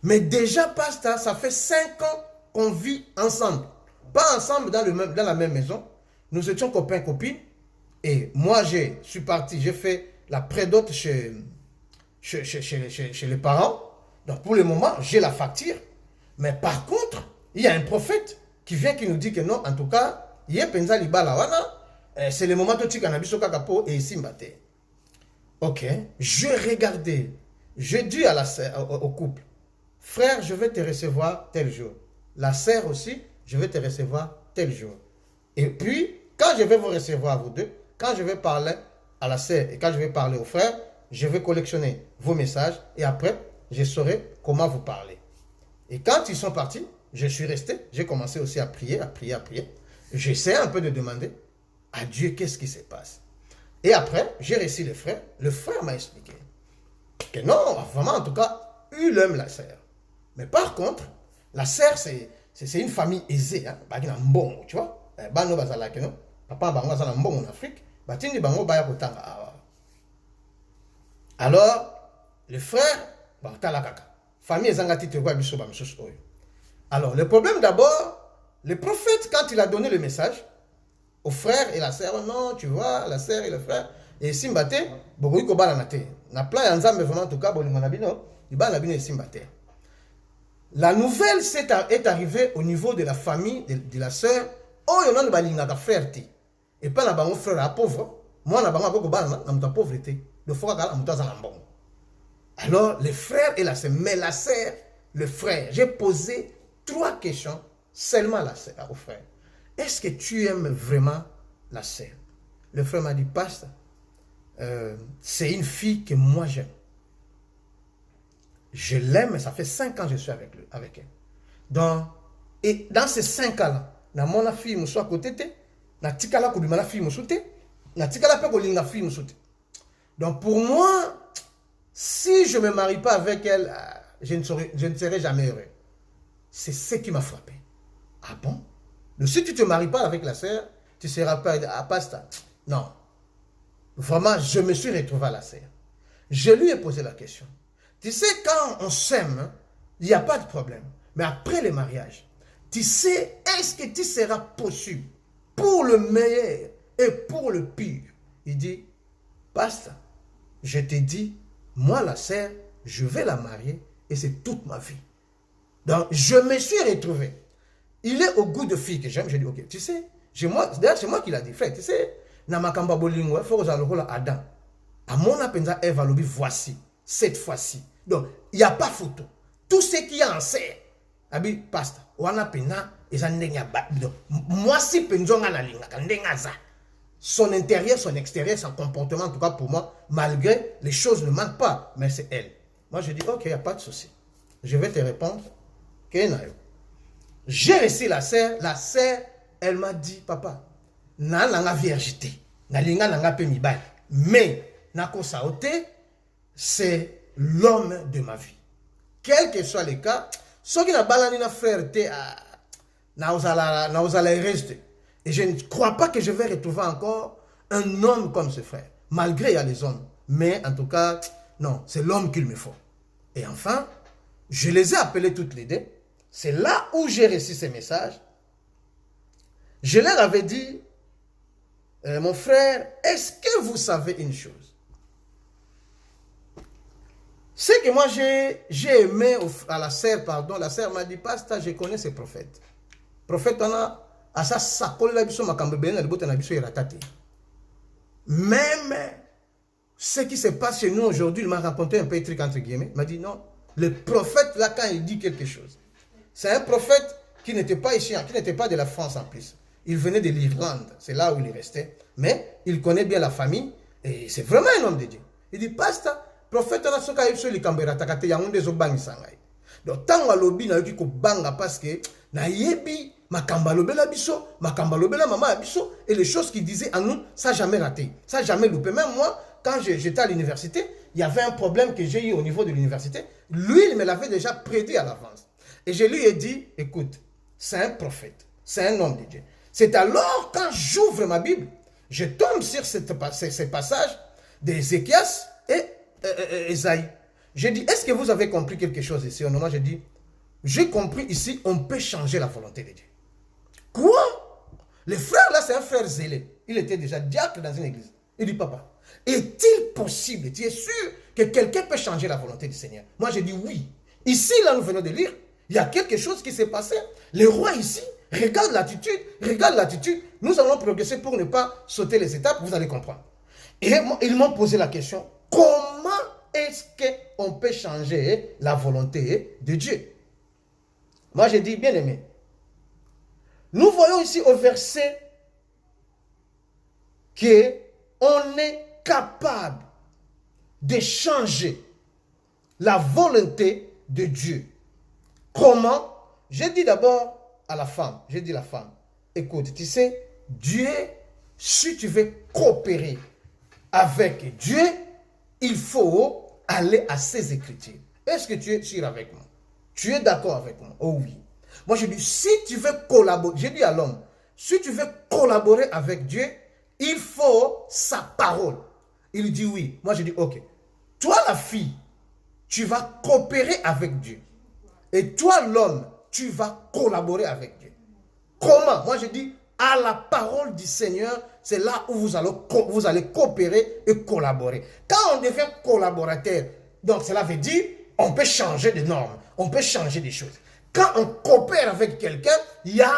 Mais déjà, pasteur, ça fait 5 ans qu'on vit ensemble. Pas ensemble dans la même maison. Nous étions copains, copines. Et moi, je suis parti, j'ai fait la prédote chez les parents. Donc, pour le moment, j'ai la facture. Mais par contre, il y a un prophète qui vient qui nous dit que non, en tout cas, il y a penza libala wana, c'est le moment où tu as kakapo et simbate. Ok, je regardais, je dis à au couple, frère, je vais te recevoir tel jour. La sœur aussi, je vais te recevoir tel jour. Et puis, quand je vais vous recevoir vous deux, quand je vais parler à la sœur et quand je vais parler au frère, je vais collectionner vos messages et après, je saurai comment vous parler. Et quand ils sont partis, je suis resté, j'ai commencé aussi à prier. J'essaie un peu de demander à Dieu qu'est-ce qui se passe. Et après, j'ai reçu le frère. Le frère m'a expliqué que non, vraiment, en tout cas, il aime la sœur. Mais par contre, la sœur, c'est une famille aisée. Hein? Tu vois, papa en Afrique. Alors, le frère, famille alors, le problème d'abord, le prophète, quand il a donné le message au frère et la sœur, non, tu vois, la sœur et le frère, et Simbate, na plan yanzambe vraiment en tout cas, la nouvelle est arrivée au niveau de la famille de la sœur, oh, il y a un frère, et pas la bango frère pauvre, moi, na bango na pauvreté, le frère a bon. Alors, les frères et la sœur, mais la sœur, le frère, j'ai posé 3 questions seulement à la sœur, au frère. Est-ce que tu aimes vraiment la sœur? Le frère m'a dit, pasteur, c'est une fille que moi j'aime. Je l'aime, ça fait 5 ans que je suis avec elle. Et dans ces 5 ans-là, na mon fille me soit à côté, na tikala ko la fille me soute, na tikala pe ko linga fille me soute. Donc pour moi, si je ne me marie pas avec elle, je ne serai jamais heureux. C'est ce qui m'a frappé. Ah bon? Donc, si tu ne te maries pas avec la sœur, tu ne seras pas à pasteur. Non. Vraiment, je me suis retrouvé à la sœur. Je lui ai posé la question. Tu sais, quand on s'aime, il n'y a pas de problème. Mais après le mariage, tu sais, est-ce que tu seras possible pour le meilleur et pour le pire? Il dit, pasteur, je te dis, moi, la sœur, je vais la marier et c'est toute ma vie. Donc, je me suis retrouvé. Il est au goût de fille que j'aime. Je dis, ok, tu sais, d'ailleurs, c'est moi qui l'a dit, frère, tu sais, Namakamba Bolingo, il faut que j'aille à Adam. À mon apenza, Eva Lobi, voici, cette fois-ci. Donc, il n'y a pas photo. Tout ce qu'il y a en serre, Abi, pasteur, Wana Pena, et ça n'est pas. Moi, si Penzonga na linga, son intérieur, son extérieur, son comportement, en tout cas pour moi, malgré les choses ne manquent pas, mais c'est elle. Moi, je dis, ok, il n'y a pas de souci. Je vais te répondre. J'ai reçu la sœur, elle m'a dit, papa, na langa virgité, na linga langa pe mibali, mais na kosaote, c'est l'homme de ma vie. Quel que soit le cas, ceux qui n'ont pas la frère, na osala rester. Et je ne crois pas que je vais retrouver encore un homme comme ce frère. Malgré il y a les hommes. Mais en tout cas, non, c'est l'homme qu'il me faut. Et enfin, je les ai appelés toutes les deux. C'est là où j'ai reçu ces messages. Je leur avais dit, mon frère, est-ce que vous savez une chose? Ce que moi j'ai aimé à la sœur, pardon, la sœur m'a dit, pasteur, je connais ces prophètes. Prophète, on a à ça, ça colle la biso, ma kambébé, na libote na biso, il a tâté. Même ce qui se passe chez nous aujourd'hui, il m'a raconté un peu de truc entre guillemets. Il m'a dit non, le prophète là, quand il dit quelque chose, c'est un prophète qui n'était pas ici, qui n'était pas de la France en plus. Il venait de l'Irlande, c'est là où il est resté. Mais il connaît bien la famille et c'est vraiment un homme de Dieu. Il dit, pasteur, prophète, on a ce qu'il y a eu Kambera Takate, il y a un des Obangi Sangai. Donc, tant que lobby n'a eu banga parce que na yebi makamba lobela biso, makamba lobela maman biso, et les choses qu'il disait à nous, ça n'a jamais raté, ça n'a jamais loupé. Même moi, quand j'étais à l'université, il y avait un problème que j'ai eu au niveau de l'université. Lui, il me l'avait déjà prédit à l'avance. Et je lui ai dit, écoute, c'est un prophète, c'est un homme de Dieu. C'est alors quand j'ouvre ma Bible, je tombe sur ces passages d'Ézéchias et Ésaïe. J'ai dit, est-ce que vous avez compris quelque chose ici? Au moment, j'ai dit, j'ai compris ici, on peut changer la volonté de Dieu. Quoi? Le frère là, c'est un frère zélé. Il était déjà diacre dans une église. Il dit, papa, est-il possible, tu es sûr que quelqu'un peut changer la volonté du Seigneur? Moi, j'ai dit oui. Ici, là, nous venons de lire, il y a quelque chose qui s'est passé. Le roi ici, regarde l'attitude. Nous allons progresser pour ne pas sauter les étapes, vous allez comprendre. Et ils m'ont posé la question, comment est-ce qu'on peut changer la volonté de Dieu? Moi, j'ai dit, bien aimé, nous voyons ici au verset qu'on est capable de changer la volonté de Dieu. Comment? J'ai dit d'abord à la femme, écoute, tu sais, Dieu, si tu veux coopérer avec Dieu, il faut aller à ses Écritures. Est-ce que tu es sûr avec moi? Tu es d'accord avec moi? Oh oui. Moi, je dis, si tu veux collaborer, j'ai dit à l'homme, si tu veux collaborer avec Dieu, il faut sa parole. Il dit oui. Moi, je dis, ok. Toi, la fille, tu vas coopérer avec Dieu. Et toi, l'homme, tu vas collaborer avec Dieu. Comment? Moi, je dis, à la parole du Seigneur, c'est là où vous allez coopérer et collaborer. Quand on devient collaborateur, donc cela veut dire, on peut changer de normes, on peut changer des choses. Quand on coopère avec quelqu'un, il y a,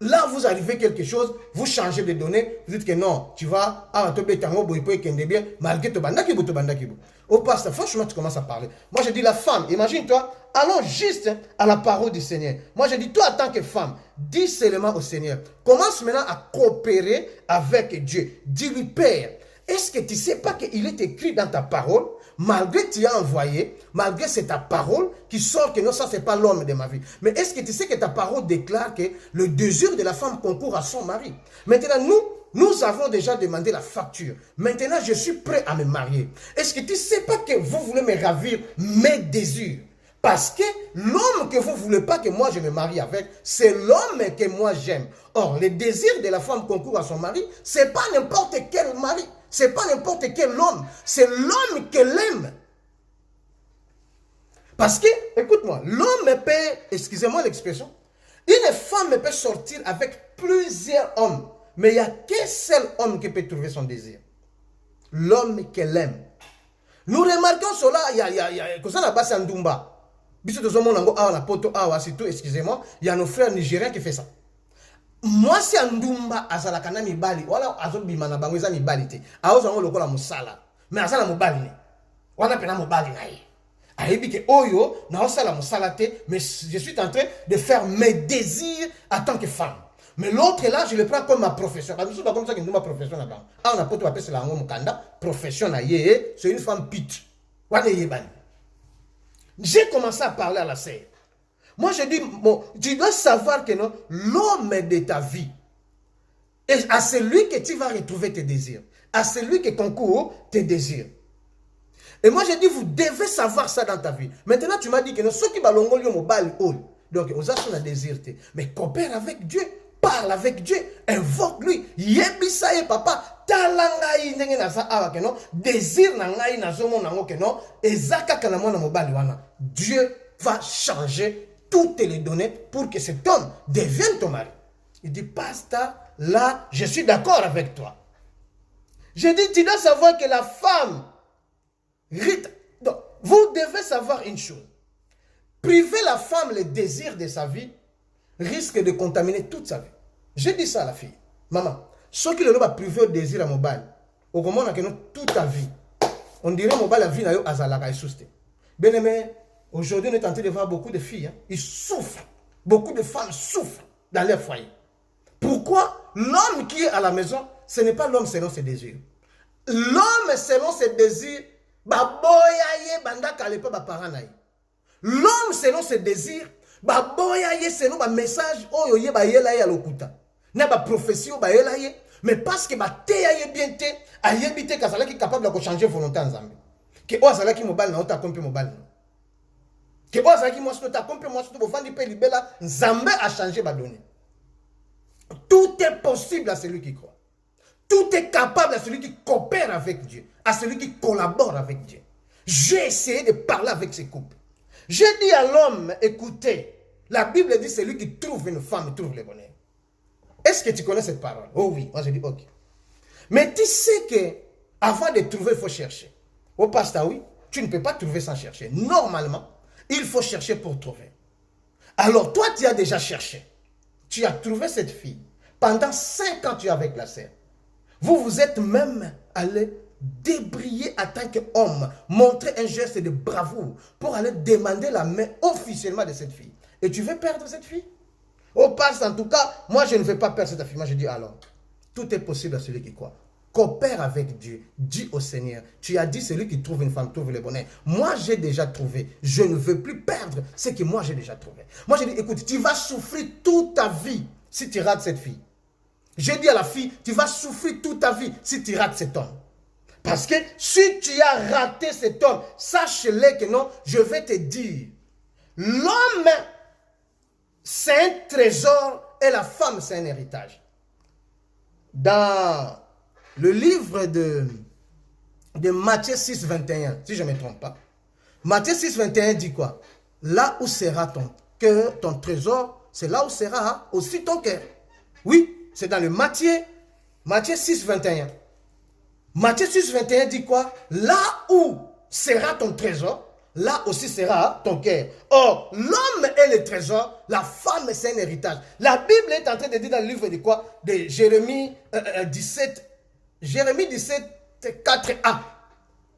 là vous arrivez quelque chose, vous changez de données, vous dites que non, tu vas, malgré ton bandaki. Au pasteur, franchement, tu commences à parler. Moi, je dis la femme, imagine-toi, allons juste à la parole du Seigneur. Moi, je dis, toi, en tant que femme, dis seulement au Seigneur. Commence maintenant à coopérer avec Dieu. Dis-lui, Père, est-ce que tu ne sais pas qu'il est écrit dans ta parole, malgré que tu as envoyé, malgré c'est ta parole qui sort que non, ça, ce n'est pas l'homme de ma vie. Mais est-ce que tu sais que ta parole déclare que le désir de la femme concourt à son mari? Maintenant, nous avons déjà demandé la facture. Maintenant, je suis prêt à me marier. Est-ce que tu ne sais pas que vous voulez me ravir mes désirs? Parce que l'homme que vous ne voulez pas que moi je me marie avec, c'est l'homme que moi j'aime. Or, le désir de la femme concourt à son mari, ce n'est pas n'importe quel mari. Ce n'est pas n'importe quel homme. C'est l'homme qu'elle aime. Parce que, écoute-moi, l'homme peut, excusez-moi l'expression, une femme peut sortir avec plusieurs hommes. Mais il n'y a qu'un seul homme qui peut trouver son désir. L'homme qu'elle aime. Nous remarquons cela, il y a comme ça là-bas, c'est Ndumba. Excusez-moi, il y a nos frères nigériens qui font ça. Moi, c'est Ndumba, Azalakana Mibali. Voilà, Azobimana Bangweza Mibali. Azalakana Lokola Musala. Mais Azala Mubali. Wana Pena Mubali. Aïbike Oyo, Naosala Musalate, mais je suis en train de faire mes désirs en tant que femme. Mais l'autre là, je le prends comme ma profession. Parce que c'est pas comme ça que nous ma profession là-bas. Ah, on a pas tout appelé cela en Mukanda. Profession là, c'est une femme pite. J'ai commencé à parler à la sœur. Moi, je dis, bon, tu dois savoir que non, l'homme de ta vie, et à celui que tu vas retrouver tes désirs, à celui qui concourt tes désirs. Et moi, je dis, vous devez savoir ça dans ta vie. Maintenant, tu m'as dit que non, ceux qui balongolent yo mobile all. Donc, on a son désir. Mais coopère avec Dieu. Parle avec Dieu, invoque-lui. Yebisa ye papa, talangai ndenge na sa awa ke non, désir na ngai na zomo nango ke non, ezaka kana mona mobali wana. Dieu va changer toutes les données pour que cet homme devienne ton mari. Il dit, pasteur, là, je suis d'accord avec toi. Je dis, tu dois savoir que la femme, donc, vous devez savoir une chose. Priver la femme le désir de sa vie risque de contaminer toute sa vie. J'ai dit ça à la fille. Maman, ce qui le va priver le désir à mobile, au moment où toute ta vie, on dirait mobile la vie n'a pas azalaka et sousté. Bien aimé, aujourd'hui on est en train de voir beaucoup de filles, ils souffrent. Beaucoup de femmes souffrent dans leur foyer. Pourquoi? L'homme qui est à la maison, ce n'est pas l'homme selon ses désirs. L'homme selon ses désirs, l'homme selon ses désirs, selon un message, prophétie, mais parce que bien est capable de changer volonté en Zambie. Que Ozalaki mobile na ota compte mobile. Que Ozalaki moi to ta compte moi to vendre pe libela, Nzambe a changé ba donner. Tout est possible à celui qui croit. Tout est capable à celui qui coopère avec Dieu, à celui qui collabore avec Dieu. J'ai essayé de parler avec ces couples. J'ai dit à l'homme, écoutez, la Bible dit celui qui trouve une femme trouve le bonheur. Est-ce que tu connais cette parole? Oh oui, moi je dis ok. Mais tu sais que avant de trouver, il faut chercher. Au pasteur, oui, tu ne peux pas trouver sans chercher. Normalement, il faut chercher pour trouver. Alors toi, tu as déjà cherché. Tu as trouvé cette fille. Pendant 5 ans, tu es avec la sœur. Vous vous êtes même allé débriller en tant qu'homme, montrer un geste de bravoure pour aller demander la main officiellement de cette fille. Et tu veux perdre cette fille? Au pasteur, en tout cas, moi je ne veux pas perdre cette fille. Moi je dis alors, tout est possible à celui qui croit. Coopère avec Dieu, dis au Seigneur, tu as dit celui qui trouve une femme trouve le bonheur. Moi j'ai déjà trouvé, je ne veux plus perdre ce que moi j'ai déjà trouvé. Moi j'ai dit, écoute, tu vas souffrir toute ta vie si tu rates cette fille. J'ai dit à la fille, tu vas souffrir toute ta vie si tu rates cet homme. Parce que si tu as raté cet homme, sache-le que non, je vais te dire, l'homme c'est un trésor et la femme c'est un héritage. Dans le livre de Matthieu 6, 21, si je ne me trompe pas. Matthieu 6, 21 dit quoi? Là où sera ton cœur, ton trésor, c'est là où sera aussi ton cœur. Oui, c'est dans le Matthieu 6, 21. Matthieu 6, 21 dit quoi? Là où sera ton trésor, là aussi sera ton cœur. Or, l'homme est le trésor, la femme c'est un héritage. La Bible est en train de dire dans le livre de quoi? De Jérémie 17, 4a.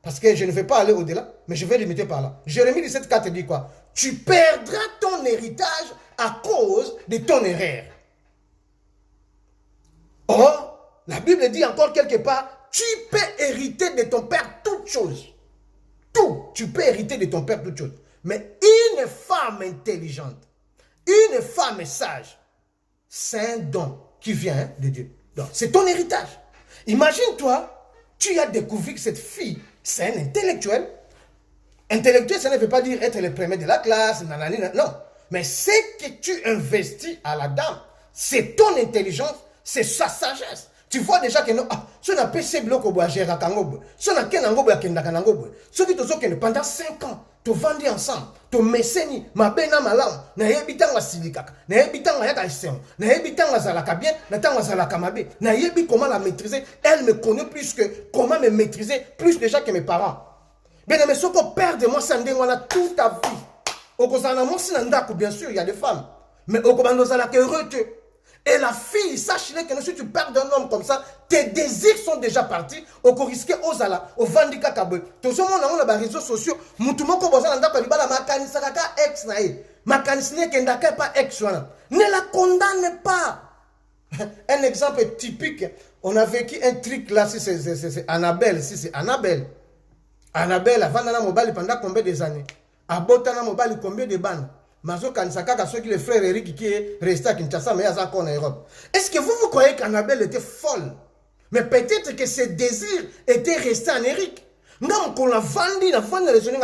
Parce que je ne vais pas aller au-delà, mais je vais limiter par là. Jérémie 17, 4 dit quoi? Tu perdras ton héritage à cause de ton erreur. Or, la Bible dit encore quelque part, tu peux hériter de ton père toutes choses. Tout, tu peux hériter de ton père toutes choses. Mais une femme intelligente, une femme sage, c'est un don qui vient de Dieu. Donc, c'est ton héritage. Imagine-toi, tu as découvert que cette fille, c'est un intellectuel. Intellectuel, ça ne veut pas dire être le premier de la classe, nanana, non. Mais ce que tu investis à la dame, c'est ton intelligence, c'est sa sagesse. Tu vois déjà que non, si on a PC bloc au bois, j'ai rakangob, si on a ken angob, il y a kendakangob. Ce qui te dit que pendant 5 ans, tu vendis ensemble, tu messeni, ma bena malam, na yebitan wa silikaka, na yebitan wa yaka isen, na yebitan wa zalaka bien, na tan wa zalaka mabe, na yebi comment la maîtriser. Elle me connaît plus que comment me maîtriser, plus déjà que mes parents. Bien, mais ce qu'on perd de moi, ça a toute ta vie. Au Kozana, moi, bien sûr, il y a des femmes, mais au Kozana, que heureux. Et la fille, sache-le que si tu perds d'un homme comme ça, tes désirs sont déjà partis. Au risque aux ala, au vandika kabwe. Tout ce monde a les réseaux sociaux. Moutoumon ko boza nda ko libala makanisa kaka ex na e. Makanisne kendaka pas ex wana. Ne la condamne pas. Un exemple typique, on a vécu un truc là, si c'est Annabelle, si c'est Annabelle. Annabelle a vendu mobile pendant combien des années? A botana mobile combien de bandes? Mazo Kanisaka, ceux qui le frère Eric qui est resté à Kinshasa, mais il y a encore en Europe. Est-ce que vous croyez qu'Annabelle était folle? Mais peut-être que ses désirs étaient restés en Eric. Non, qu'on l'a vendu, les jeunes.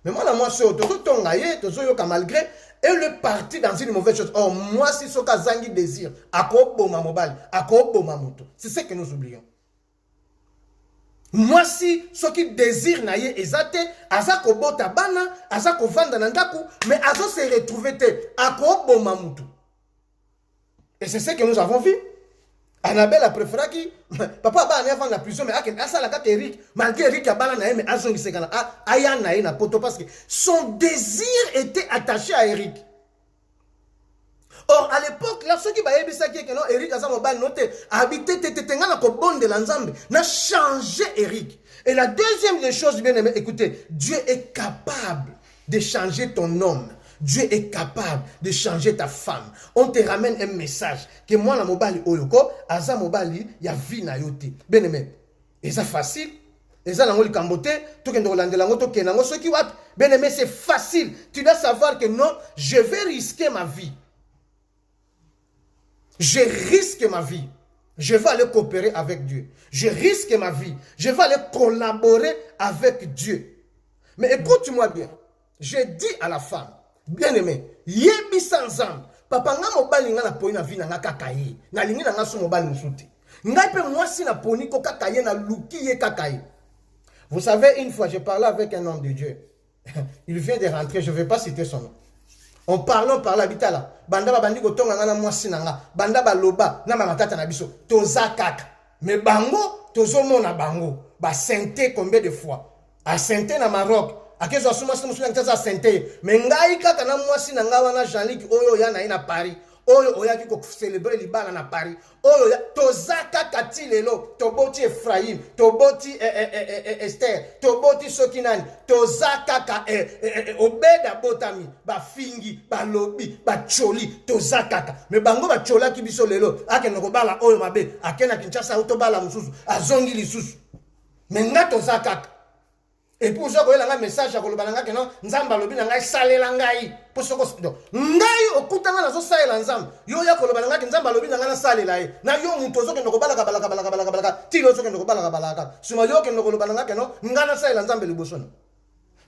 Mais moi, c'est autre malgré, elle est partie dans une mauvaise chose. Or, moi, si ce cas zangi désir, à quoi ma mobile, à quoi ma moto. C'est ce que nous oublions. Moi si ceux qui désirent naïe ezate azako bota bana azako vanda nandaku mais azo se retrouver te ako boma mutu. Et c'est ce que nous avons vu. Annabelle a préféré qui papa ba ane avant la prison mais asa la kaka Eric malgré Eric abala na mais azongi sekana aya na na poto parce que son désir était attaché à Eric. Or à l'époque là ceux qui ba yebisa ki que non Eric asa mobile noté habité tetenga na ko bonde la nzambe na changer Eric. Et la deuxième des choses bien aimé, écoutez, Dieu est capable de changer ton homme. Dieu est capable de changer ta femme. On te ramène un message que moi la mobali oyoko aza mobali ya vie na yote. Bien aimé. Et ça facile. Et ça nango likambote to kendo landela ngo to kenango soki wat. Bien aimé, c'est facile. Tu dois savoir que non, je vais risquer ma vie. Je risque ma vie. Je vais aller coopérer avec Dieu. Je risque ma vie. Je vais aller collaborer avec Dieu. Mais écoute-moi bien. Je dis à la femme, bien aimé, yebi sans âme. Papa nga mobali nga na poni na vie na nga kakaye. Na lingi na nga so mobali musuti. Nga pe moi si na poni ko kakaye na luki ye kakaye. Vous savez, une fois, j'ai parlé avec un homme de Dieu. Il vient de rentrer, je ne vais pas citer son nom. On parle habitat là. Banda ba bandi ko tonga nga na moi si na nga. Banda ba loba na mama tata na biso. Toza kaka. Mais bango, tozo mona bango. Ba sente combien de fois? A sente na Maroc. Akezo asuma suma suma ntaza sente. Mais ngai kaka na moi si na nga wana Jean-Luc oyo ya na Paris. Oyo oya ki ko célébrer libala na Paris. Oyo ya tozaka kati lelo, toboti Ephraim, toboti Esther, toboti Sokinani, tozaka ka obeda botami, ba fingi, ba lobi, ba choli, tozaka ka. Me bango ba chola ki biso lelo, akeno ko bala oyo mabe, akena Kinshasa auto bala mususu, azongi lisusu. Me nga tozaka ka. Et pour ça, vous avez un message à Kolobalanga que non, Nzamba lobi nanga salé langai. Pour ça, ngai okutanga na zo salé lanzam. Yo ya Kolobalanga que Nzamba lobi nanga salé lai. Na yo mutozo que noko balaka balaka balaka balaka balaka. Tilo zo que noko balaka balaka. Suma yo que noko Kolobalanga que non, ngana salé lanzam liboson.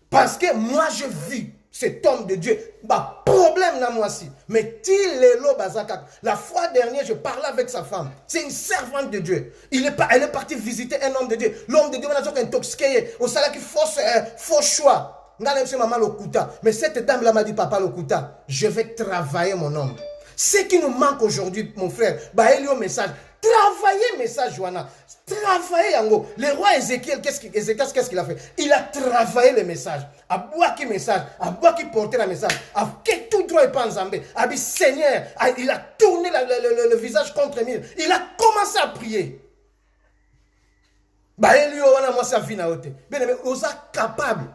Parce que moi je vis cet homme de Dieu, bah problème na moi aussi. Mais Tilelo Bazaka, la fois dernière je parlais avec sa femme. C'est une servante de Dieu. Elle est partie visiter un homme de Dieu. L'homme de Dieu m'a dit intoxiqué. Au salaire qui faux choix. Mais cette dame là m'a dit papa Lokuta, je vais travailler mon homme. Ce qui nous manque aujourd'hui, mon frère, bah il y a un message. Travailler message, Johanna. Travailler, Yango. Le roi Ézéchiel, qu'est-ce qu'il a fait? Il a travaillé le message. A boire qui message, a boire qui portait le message, a que tout droit et pas en zambé. A dit Seigneur, il a tourné le visage contre lui. Il a commencé à prier. Bah, il y a moi sa vie na ote. Bien aimé, vous êtes capable.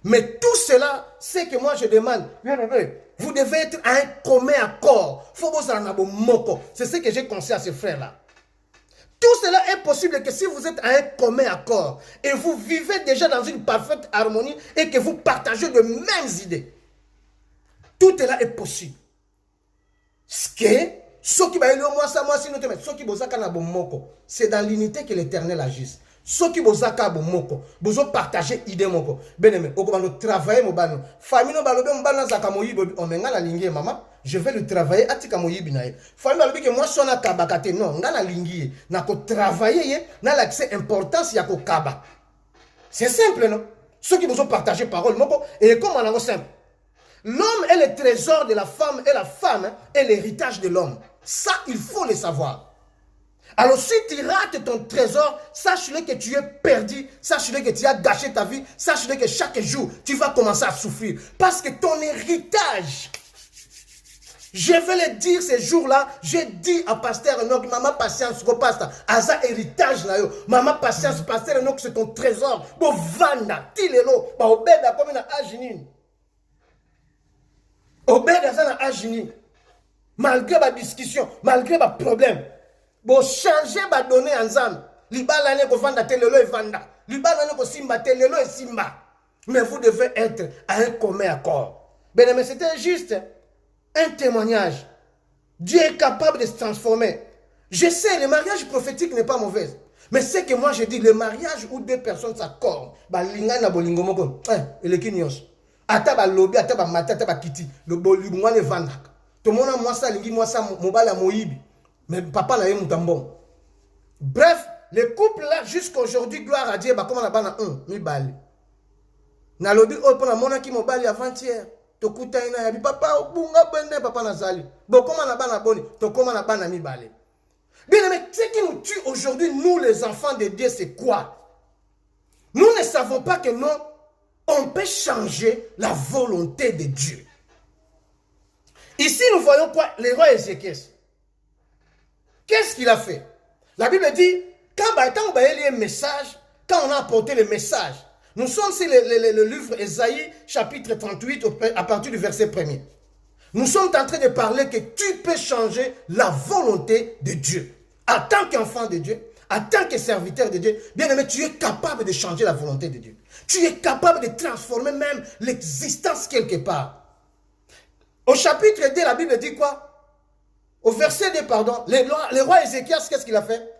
Mais tout cela, c'est que moi je demande. Bien aimé, vous devez être à un commun accord. Faut vous en avoir moko. C'est ce que j'ai conseillé à ces frères-là. Tout cela est possible que si vous êtes à un commun accord et vous vivez déjà dans une parfaite harmonie et que vous partagez de mêmes idées. Tout cela est possible. Ce c'est dans l'unité que l'Éternel agisse. Ce qui vous a besoin partager idée moko. Bien-aimé, au moment de travailler mon bano, famille no balobe mon bano zaka moyibi omenga la lingie maman, je vais le travailler atika moyibi na ye. Famille balobe que moi sona kabakate non, nga la lingie na ko travailler ye na l'accès importance ya ko kaba. C'est simple non? Ceux qui besoin partager parole moko et comme on a simple. L'homme est le trésor de la femme et la femme est l'héritage de l'homme. Ça il faut le savoir. Alors si tu rates ton trésor, sache-le que tu es perdu, sache-le que tu as gâché ta vie, sache-le que chaque jour, tu vas commencer à souffrir. Parce que ton héritage, je vais le dire ces jours-là, j'ai dit à Pasteur Enoch, maman patience, pasteur, asa héritage na yo, maman patience, Pasteur Enoch, c'est ton trésor, bo vanda, tilelo, ba obeda comme na ajini. Obeda ça na ajini. Malgré ma discussion, malgré ma problème. Bon, changer ma donnée ensemble. Libala ne ko vanda telelo et vanda. Libala ne ko simba telelo et simba. Mais vous devez être à un commun accord. Ben, mais c'était juste un témoignage. Dieu est capable de se transformer. Je sais, le mariage prophétique n'est pas mauvais. Mais c'est que moi je dis, le mariage où deux personnes s'accordent, bah linga na bolingo moko, le kinyos. Ata ba lobi, ata ba mata, ata ba kiti, le bolingo ne vanda. Tout le monde moi ça lingi, moi ça mobala moyibi. Mais papa n'a eu bon. Bref, les couples là, jusqu'à aujourd'hui, gloire à Dieu, bah, comment on a ban mi bali. Na lobi, oh, pour la mona qui mobali avant-hier. Tokuta ina yabi, papa, bunga bende, papa nazali. Bon, comment on a ban boni, to comment on a ban mi bali. Bien aimé, ce qui nous tue aujourd'hui, nous les enfants de Dieu, c'est quoi? Nous ne savons pas que non, on peut changer la volonté de Dieu. Ici, nous voyons quoi? Le roi Ézéchiel. Qu'est-ce qu'il a fait? La Bible dit, quand on a eu un message, quand on a apporté le message, nous sommes sur le livre Ésaïe, chapitre 38, à partir du verset 1er. Nous sommes en train de parler que tu peux changer la volonté de Dieu. En tant qu'enfant de Dieu, en tant que serviteur de Dieu, bien aimé, tu es capable de changer la volonté de Dieu. Tu es capable de transformer même l'existence quelque part. Au chapitre 2, la Bible dit quoi? Au verset 2, pardon, le roi Ézéchiel, qu'est-ce qu'il a fait?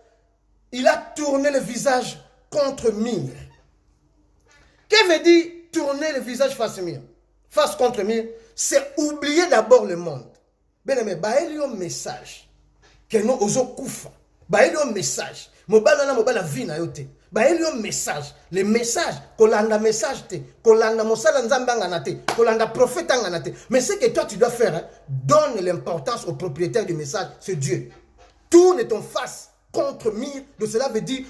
Il a tourné le visage contre mur. Qu'est-ce que veut dire tourner le visage face mur? Face contre mur, c'est oublier d'abord le monde. Bien aimé, il y a un message. Que nous osons koufa. Il y a un message. Mobala vie na yote. Il y a un message. Le message, kolanda message te, kolanda mosala nzambanga na te, kolanda prophète na te. Mais ce que toi tu dois faire, hein, donne l'importance au propriétaire du message, c'est Dieu. Tourne ton face contre mur, de cela veut dire,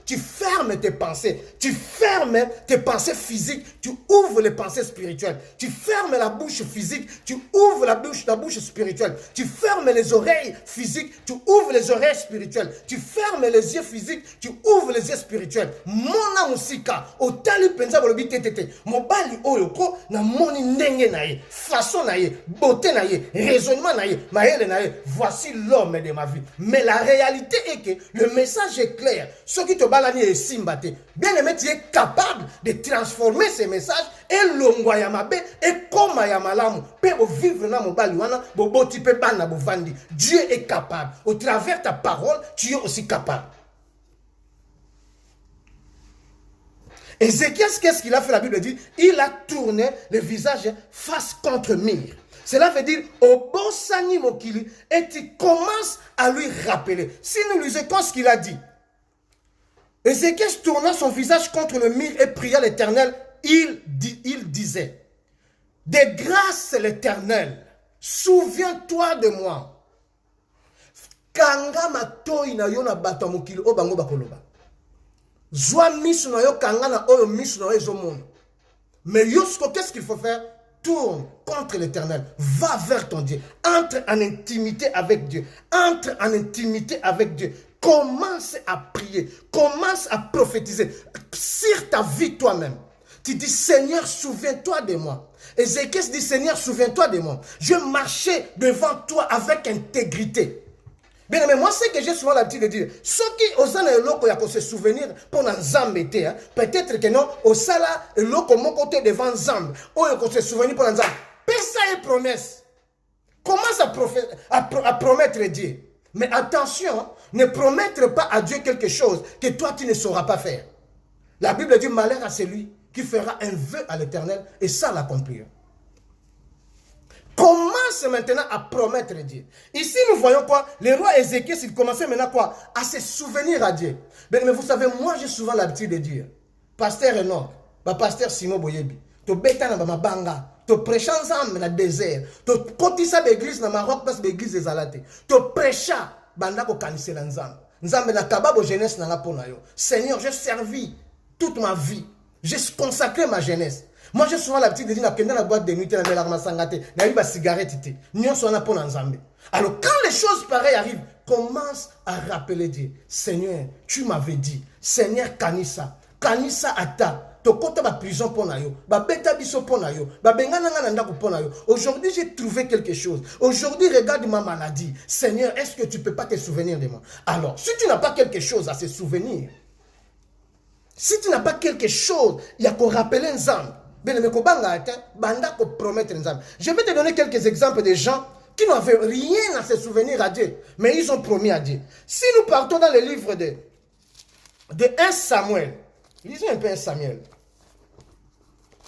tu fermes tes pensées, tu fermes tes pensées physiques, tu ouvres les pensées spirituelles, tu fermes la bouche physique, tu ouvres la bouche spirituelle, tu fermes les oreilles physiques, tu ouvres les oreilles spirituelles, tu fermes les yeux physiques, tu ouvres les yeux spirituels. Mona musika, otali penza bolobi tetete, mobali oyoko na moni ndenge na ye, façon na ye, beauté na ye, raisonnement na ye, maele na ye, voici l'homme de ma vie. Mais la réalité est que le message est clair. Ce qui te balani est simbate. Bien aimé, tu es capable de transformer ces messages et l'ongwayamabe et comme yamalamu. Pe o vivre na mobali wana, bobo ti pe bana bovandi. Dieu est capable. Au travers ta parole, tu es aussi capable. Ézéchiel, qu'est-ce qu'il a fait? La Bible dit, il a tourné le visage face contre mur. Cela veut dire, au bon sani mokili, et tu commences à lui rappeler. Si nous lisons ce qu'il a dit, Ézéchiel tourna son visage contre le mur et pria l'Éternel. Il disait, de grâce l'Éternel, souviens-toi de moi. Kanga matoi na yo na bato mokili o bango bakoloba. Zwa misu na yo kanga na oyo misu na yo ezomono. Mais yosko, qu'est-ce qu'il faut faire? Tourne contre l'Éternel, va vers ton Dieu, entre en intimité avec Dieu, entre en intimité avec Dieu, commence à prier, commence à prophétiser sur ta vie toi-même. Tu dis, Seigneur, souviens-toi de moi. Ézéchiel dit, Seigneur, souviens-toi de moi. Je marchais devant toi avec intégrité. Bien aimé, moi, c'est que j'ai souvent l'habitude de dire, ceux qui osent se souvenir pour un Nzambe, peut-être que non, au sala, l'oko mon côté devant Nzambe, ou se souvenir pour un Nzambe. Ça est promesse. Commence à promettre Dieu. Mais attention, ne promettre pas à Dieu quelque chose que toi tu ne sauras pas faire. La Bible dit, malheur à celui qui fera un vœu à l'Éternel et ça l'accomplir. Commence maintenant à promettre Dieu. Ici, nous voyons quoi? Le roi Ézéchiel, il commençait maintenant quoi? À se souvenir à Dieu. Mais vous savez, moi, j'ai souvent l'habitude de dire, pasteur Enoch, pasteur Simon Boyebi, tu bêta na banga, tu prêches ensemble dans le désert, tu kotisa l'église dans Maroc parce que l'église des Alate, tu prêches banda ko kanise la nzambe. Nzambe na kababo jeunesse na pona yo. Seigneur, j'ai servi toute ma vie. J'ai consacré ma jeunesse. Moi, j'ai souvent l'habitude de dire que dans la boîte de nuit, dans la sangate, dans la cigarette, alors, quand les choses pareilles arrivent, commence à rappeler Dieu. Seigneur, tu m'avais dit. Seigneur, Kanissa. Kanissa ata. Tokota ba prison pour nayo. Ba beta biso pour nayo. Ba bengana ngana pour nayo. Aujourd'hui, j'ai trouvé quelque chose. Aujourd'hui, regarde ma maladie. Seigneur, est-ce que tu ne peux pas te souvenir de moi? Alors, si tu n'as pas quelque chose à se souvenir, si tu n'as pas quelque chose, il y a qu'à rappeler un zam. Je vais te donner quelques exemples de gens qui n'avaient rien à se souvenir à Dieu, mais ils ont promis à Dieu. Si nous partons dans le livre de 1 Samuel, lisons un peu 1 Samuel.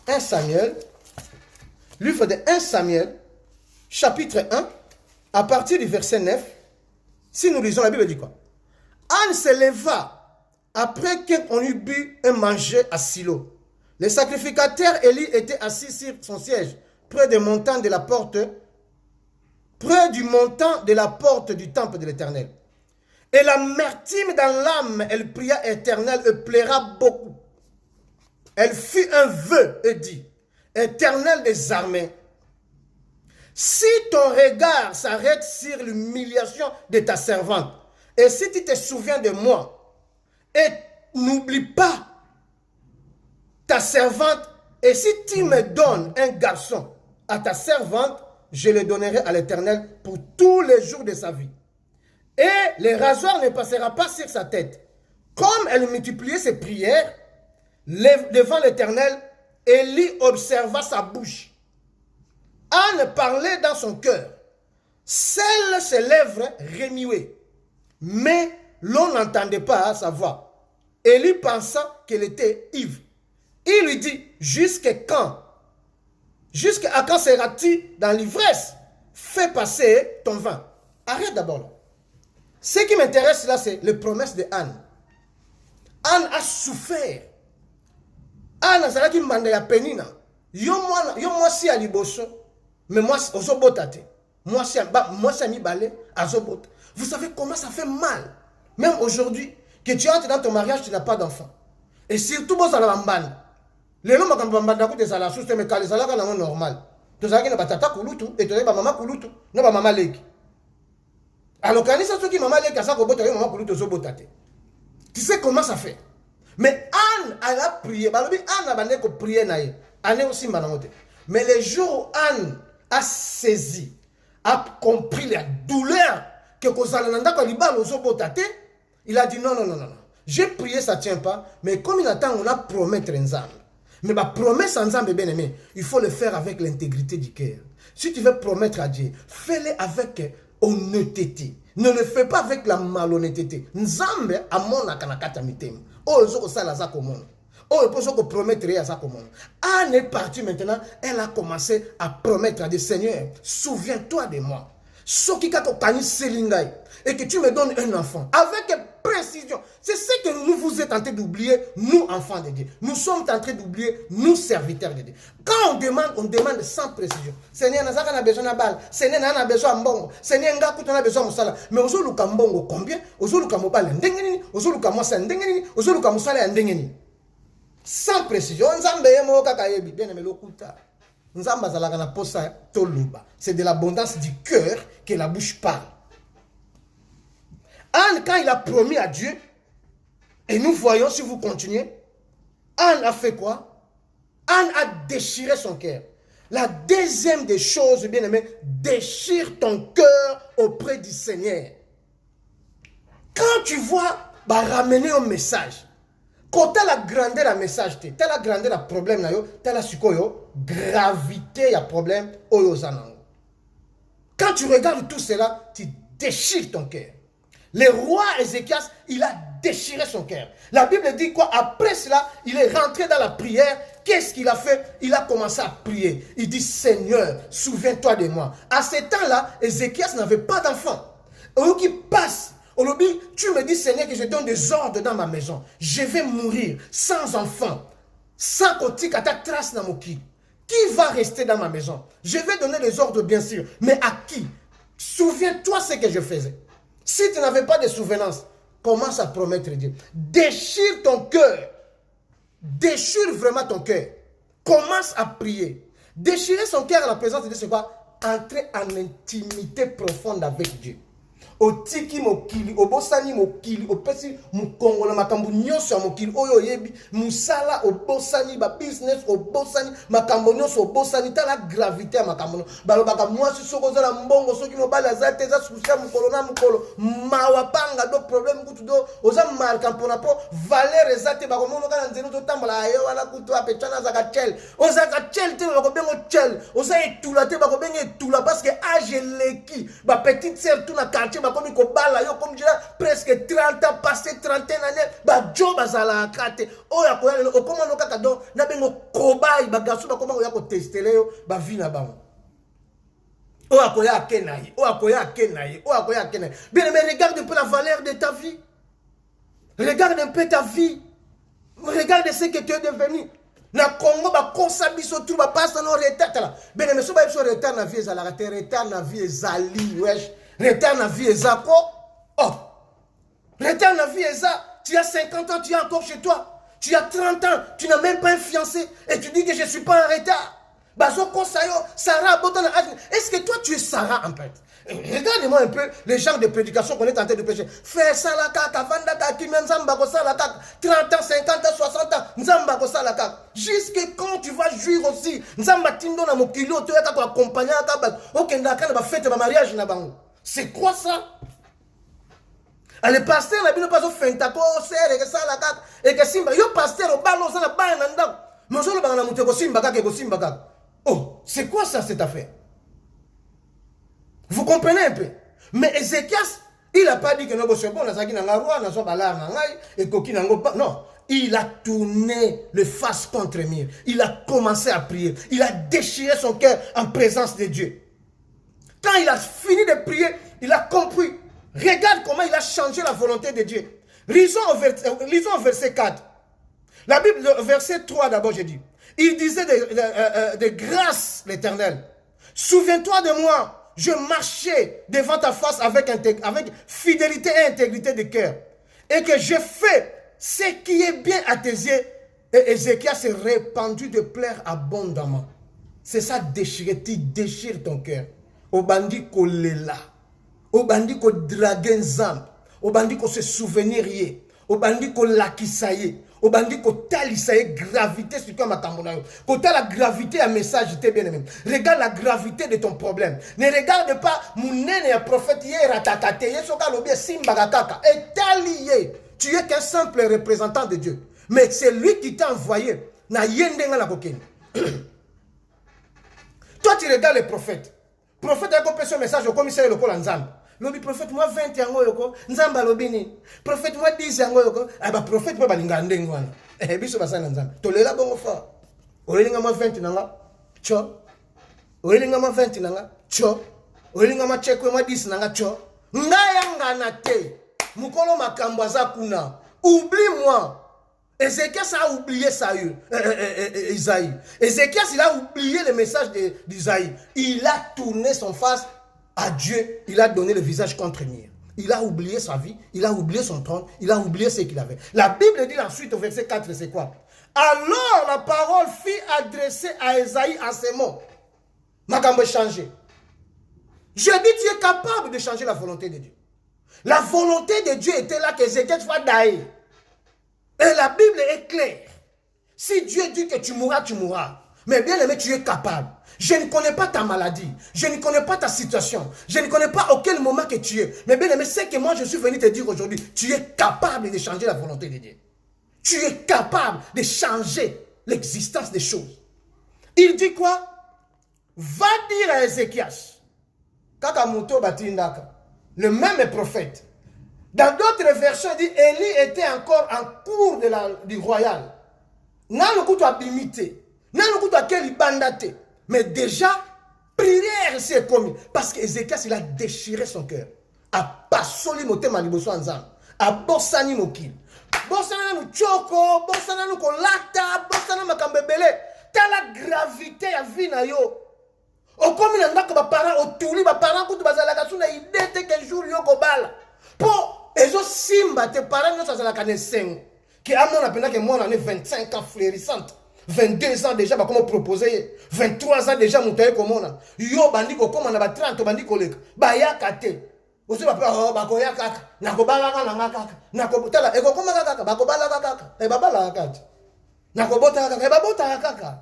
1 Samuel, livre de 1 Samuel, chapitre 1, à partir du verset 9, si nous lisons la Bible dit quoi? Anne se leva après qu'on eut bu et mangé à Silo. Le sacrificateur Élie était assis sur son siège, près des montants de la porte près du montant de la porte du temple de l'Éternel. Et l'amertume dans l'âme, elle pria Éternel et plaira beaucoup. Elle fit un vœu et dit, Éternel des armées, si ton regard s'arrête sur l'humiliation de ta servante, et si tu te souviens de moi, et n'oublie pas ta servante, et si tu me donnes un garçon à ta servante, je le donnerai à l'Éternel pour tous les jours de sa vie. Et le rasoir ne passera pas sur sa tête. Comme elle multipliait ses prières devant l'Éternel, Élie observa sa bouche. Anne parlait dans son cœur. Seules ses lèvres remuaient. Mais l'on n'entendait pas sa voix. Élie pensa qu'elle était ivre. Il lui dit, jusqu'à quand? Jusqu'à quand seras-tu dans l'ivresse? Fais passer ton vin. Arrête d'abord là. Ce qui m'intéresse là, c'est les promesses de Anne. Anne a souffert. Anne a dit que ya penina. Yo moi si à liboso, mais moi ozo botate. Moi si mi balé azo bot. Vous savez comment ça fait mal. Même aujourd'hui que tu entres dans ton mariage, tu n'as pas d'enfant. Et surtout bon ça la bambane. Les gens qui bambanda ko ça la sous mais quand les ala kana normal. Tu sais que na batata kulutu et tu sais ba maman kulutu, na ba maman leki. Alors quand ça qui maman leki ça ko bota maman kulutu zo botate. Tu sais comment ça fait. Mais Anne, elle a prié. Anne a prié. Anne aussi mais le jour où Anne a saisi, a compris la douleur que il a dit non. J'ai prié, ça ne tient pas. Mais comme il attend, on a promettre un zam. Mais ma promesse en zam, bien aimé, il faut le faire avec l'intégrité du cœur. Si tu veux promettre à Dieu, fais-le avec honnêteté. Ne le fais pas avec la malhonnêteté. Nzambe amona kanakata mitem. Oh, zo sala za komona. Oh, il faut promettre à ça komona. Anne est partie maintenant, elle a commencé à promettre à Dieu, Seigneur, souviens-toi de moi. Et que tu me donnes un enfant avec précision. C'est ce que nous vous êtes en train d'oublier, nous enfants de Dieu. Nous sommes en train d'oublier, nous serviteurs de Dieu. Quand on demande sans précision. Seigneur, nous avons besoin de balle. Seigneur, nous avons besoin de mbongo. Seigneur, nous avons besoin de musala. Mais aux autres, mbongo combien? Aux autres, mobile ndengeni. Aux autres, mwasa ndengeni. Aux autres, musala ndengeni. Sans précision. Nzambe yemo kakayebi. Bien aimé lokuta. C'est de l'abondance du cœur que la bouche parle. Anne, quand il a promis à Dieu, et nous voyons si vous continuez, Anne a fait quoi? Anne a déchiré son cœur. La deuxième des choses, bien aimé, déchire ton cœur auprès du Seigneur. Quand tu vois, ramener un message, quand tu as la grandeur la message, tu as la grandeur la problème, tu as la gravité, il y a problème, quand tu regardes tout cela, tu déchires ton cœur. Le roi Ézéchias, il a déchiré son cœur. La Bible dit quoi? Après cela, il est rentré dans la prière. Qu'est-ce qu'il a fait? Il a commencé à prier. Il dit, Seigneur, souviens-toi de moi. À ce temps-là, Ézéchias n'avait pas d'enfant. Qui passe. Aujourd'hui, tu me dis, Seigneur, que je donne des ordres dans ma maison. Je vais mourir sans enfant. Sans côté à ta trace dans mon qui. Qui va rester dans ma maison? Je vais donner des ordres, bien sûr. Mais à qui? Souviens-toi ce que je faisais. Si tu n'avais pas de souvenance, commence à promettre Dieu. Déchire ton cœur. Déchire vraiment ton cœur. Commence à prier. Déchirer son cœur à la présence de Dieu, c'est quoi? Entrer en intimité profonde avec Dieu. Otiki mokili, obosani mokili, opesi mukongo na makambu nyoso ya mokili, oyo yebi, musala obosani, ba business obosani, makambu nyoso obosani, ta la gravité ya makambu. Balobaka mwasi soko zala mbongo, soki mobali azate za susia mukolo na mukolo, mawapanga do problème kutu do, oza marka mpona po, valeur ezate, bako mono kana nzeno to tambola ayo, wana kutu apechana zaka chel, oza ka chel te, bako bengo chel, oza etula te, bako bengo etula, parce que age leki, ba petite sœur tout na quartier, comme comme presque 30 ans passé 30 années ba job azala kate oya ko yalo okoma no kaka do na bengo kobai ba gasu ba koma oya ko testele yo ba vina ba oya ko ya kenayi bien mais regarde un peu la valeur de ta vie, regarde un peu ta vie, regarde ce que tu es devenu. Na Congo, ba konsa biso tout, ba passe no retard. Ben, mais so ba biso retard na vie ezala, retard na vie ezali, wesh. Retard na vie ezako. Oh. Retard na vie eza. Tu as 50 ans, tu es encore chez toi. Tu as 30 ans, tu n'as même pas un fiancé. Et tu dis que je ne suis pas en retard. Sarah, est-ce que toi tu es Sarah en fait? Regardez-moi un peu les genres de prédication qu'on est en train de prêcher. Fais ça la kaka, vanda kaki, nzamba ko ça la kaka. 30 ans, 50 ans, 60 ans, nzamba ko ça la kaka. Jusque quand tu vas jouir aussi, nzamba tindo na mokilo, tu es ka accompagner ka okenda kana ba fête ba mariage na bango. C'est quoi ça? Le pasteur na bino pas au fentako serre que ça la kaka et que simba yo pasteur au balo ça na ba na ndako. Mais je le bana muté ko simba kaka ko simba kaka. Oh, c'est quoi ça cette affaire? Vous comprenez un peu? Mais Ézéchias, il n'a pas dit que non, c'est bon, non, il a tourné le face contre mur. Il a commencé à prier. Il a déchiré son cœur en présence de Dieu. Quand il a fini de prier, il a compris. Regarde comment il a changé la volonté de Dieu. Lisons au verset 4. La Bible, verset 3 d'abord, j'ai dit. Il disait de grâce l'Éternel. Souviens-toi de moi, je marchais devant ta face avec fidélité et intégrité de cœur. Et que je fais ce qui est bien à tes yeux. Et Ézéchias s'est répandu de plaire abondamment. C'est ça déchirer, tu déchires ton cœur. Au bandit qu'on l'est là. Au bandit qu'on drague un zambe. Au bandit qu'on se souvenir. Au bandit qu'on l'acquisaye. Au bandit qu'on talisaye gravité sur toi ma tambonayo. Quand tu as la gravité à message, t'es bien aimé. Regarde la gravité de ton problème. Ne regarde pas mon nene et prophète hier atakate. Yesoka lobie simbagataka. Et t'as lié. Tu es qu'un simple représentant de Dieu. Mais c'est lui qui t'a envoyé. Na yendenga la kokeni. Toi tu regardes les prophètes. Le prophète a compris ce message au commissaire local en Nzambe. Lobi prophète moi 20 yango yoko Nzamba lobini. Prophète moi 10 yango yoko. Ah bah prophète pas balinga ndengo wana. Eh biso basana Nzambe. Tolela bongo fa. Olinga moi 20 nanga. Cho. Olinga moi 20 nanga. Cho. Olinga moi chekwe moi 10 nanga cho. Ngayanga na te. Mukolo makambo aza kuna. Oublie-moi. Ézéchias a oublié ça, Isaïe. Ézéchias, il a oublié le message d'Isaïe. Il a tourné son face à Dieu. Il a donné le visage contre mur. Il a oublié sa vie. Il a oublié son trône. Il a oublié ce qu'il avait. La Bible dit ensuite au verset 4, c'est quoi? Alors la parole fut adressée à Isaïe en ces mots. Makambo changé. Je dis, tu es capable de changer la volonté de Dieu. La volonté de Dieu était là qu'Ézéchias soit daï. Et la Bible est claire. Si Dieu dit que tu mourras, tu mourras. Mais bien aimé, tu es capable. Je ne connais pas ta maladie. Je ne connais pas ta situation. Je ne connais pas auquel moment que tu es. Mais bien aimé, c'est que moi je suis venu te dire aujourd'hui, tu es capable de changer la volonté de Dieu. Tu es capable de changer l'existence des choses. Il dit quoi? Va dire à Ézéchias, Kakamuto Batindaka, le même prophète. Dans d'autres versions, il dit Élie était encore en cours du royal. Mais déjà, prière s'est commise. Parce qu'Ézéchias, il a déchiré son cœur. A passoli motema liboso anzam. A bossani mokil. Bossana nou choko, bossana nou kolata, bossana makambebele. T'as la gravité à vie na yo. O komi na ndako ba parents, o touli ba parents kutu bazalaka suna idete quel jour yo kobala. Po ezo simba te parents nyonso azalaka ne sengo. Qui a mon appel que moi on est 25 ans florissante. 22 ans déjà, comment proposer 23 ans déjà, mon taille comme on yo bandi ko comme on a 30 bandi kolek. Ba ya kate. Osi ba pa ba ko ya kaka. Na ko bala na ngaka. Na ko butala e ko koma kaka ba ko bala kaka. E ba bala kaka. Na ko bota kaka e ba bota kaka.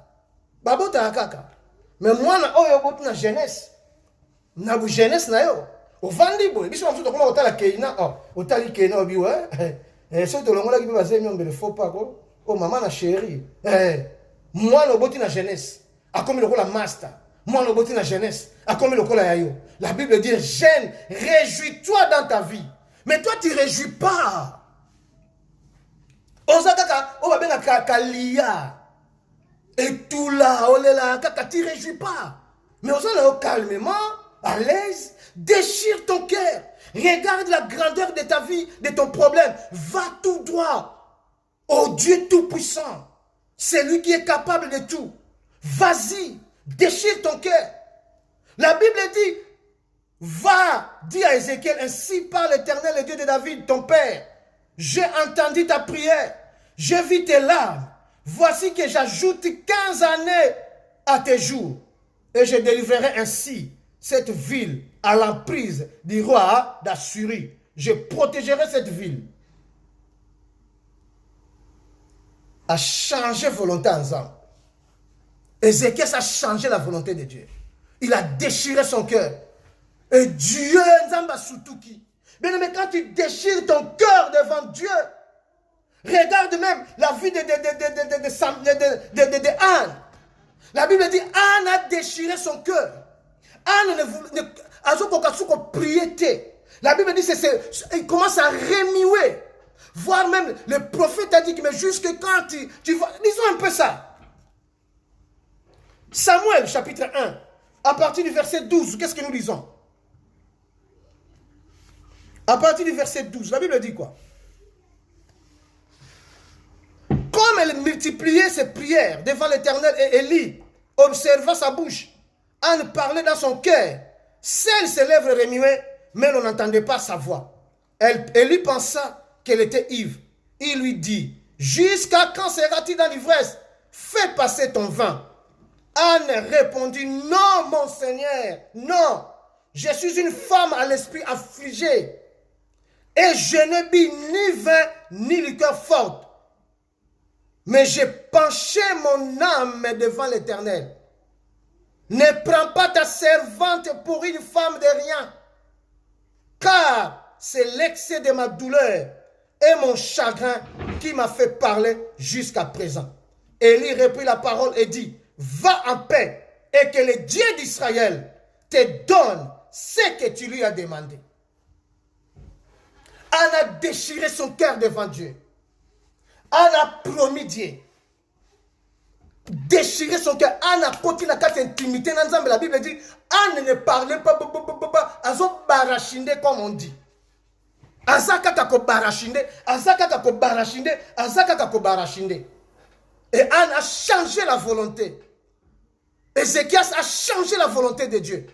Ba bota kaka. Mais moi na oyo botu na jeunesse. Na bu jeunesse na yo. O vandi boy. Biso msuto koma otala keina. Oh, otali keina obi ouais. So to longola ki ba zemi on ne faut pas ko. Oh maman na chérie. Moi no boti na jeunesse. A comme le la master. Moi no boti na jeunesse. A comme le la yayo. La Bible dit jeune, réjouis-toi dans ta vie. Mais toi tu réjouis pas. Ozakaka, o ba benga kalia. Et tout là, oh là, kaka, tu réjouis pas. Mais on s'en calmement, à l'aise, déchire ton cœur. Regarde la grandeur de ta vie, de ton problème. Va tout droit au Dieu Tout-Puissant. C'est lui qui est capable de tout. Vas-y, déchire ton cœur. La Bible dit, va, dis à Ézéchiel, ainsi parle l'Éternel, le Dieu de David, ton père. J'ai entendu ta prière, j'ai vu tes larmes. Voici que j'ajoute 15 années à tes jours. Et je délivrerai ainsi cette ville à l'emprise du roi d'Assyrie. Je protégerai cette ville. A changé volonté ensemble. Ézéchiel a changé la volonté de Dieu. Il a déchiré son cœur. Et Dieu, Nzamba Sutuki. Bien aimé, quand tu déchires ton cœur devant Dieu, regarde même la vie de Anne. La Bible dit, Anne a déchiré son cœur. Anne ne priait. La Bible dit, il commence à remuer. Voire même, le prophète a dit que mais jusque quand tu vois, disons un peu ça. Samuel, chapitre 1, à partir du verset 12, qu'est-ce que nous lisons? À partir du verset 12, la Bible dit quoi? Comme elle multipliait ses prières devant l'Éternel et Élie observa sa bouche, Anne parlait dans son cœur, ses lèvres remuaient, mais on n'entendait pas sa voix. Élie pensa qu'elle était ivre. Il lui dit, jusqu'à quand seras-tu dans l'ivresse? Fais passer ton vin. Anne répondit, non mon Seigneur, non, je suis une femme à l'esprit affligé, et je ne bis ni vin ni liqueur forte, mais j'ai penché mon âme devant l'Éternel. Ne prends pas ta servante pour une femme de rien, car c'est l'excès de ma douleur et mon chagrin qui m'a fait parler jusqu'à présent. Élie reprit la parole et dit, va en paix et que le Dieu d'Israël te donne ce que tu lui as demandé. Anne a déchiré son cœur devant Dieu. Anne a promis Dieu. Déchirer son cœur. Anne a continué à cette intimité. La Bible dit, Anne ne parlait pas, azo barachinde comme on dit. Azaka kako barachinde, azaka kako barachinde, azaka kako barachinde. Et Anne a changé la volonté. Ézéchias a changé la volonté de Dieu.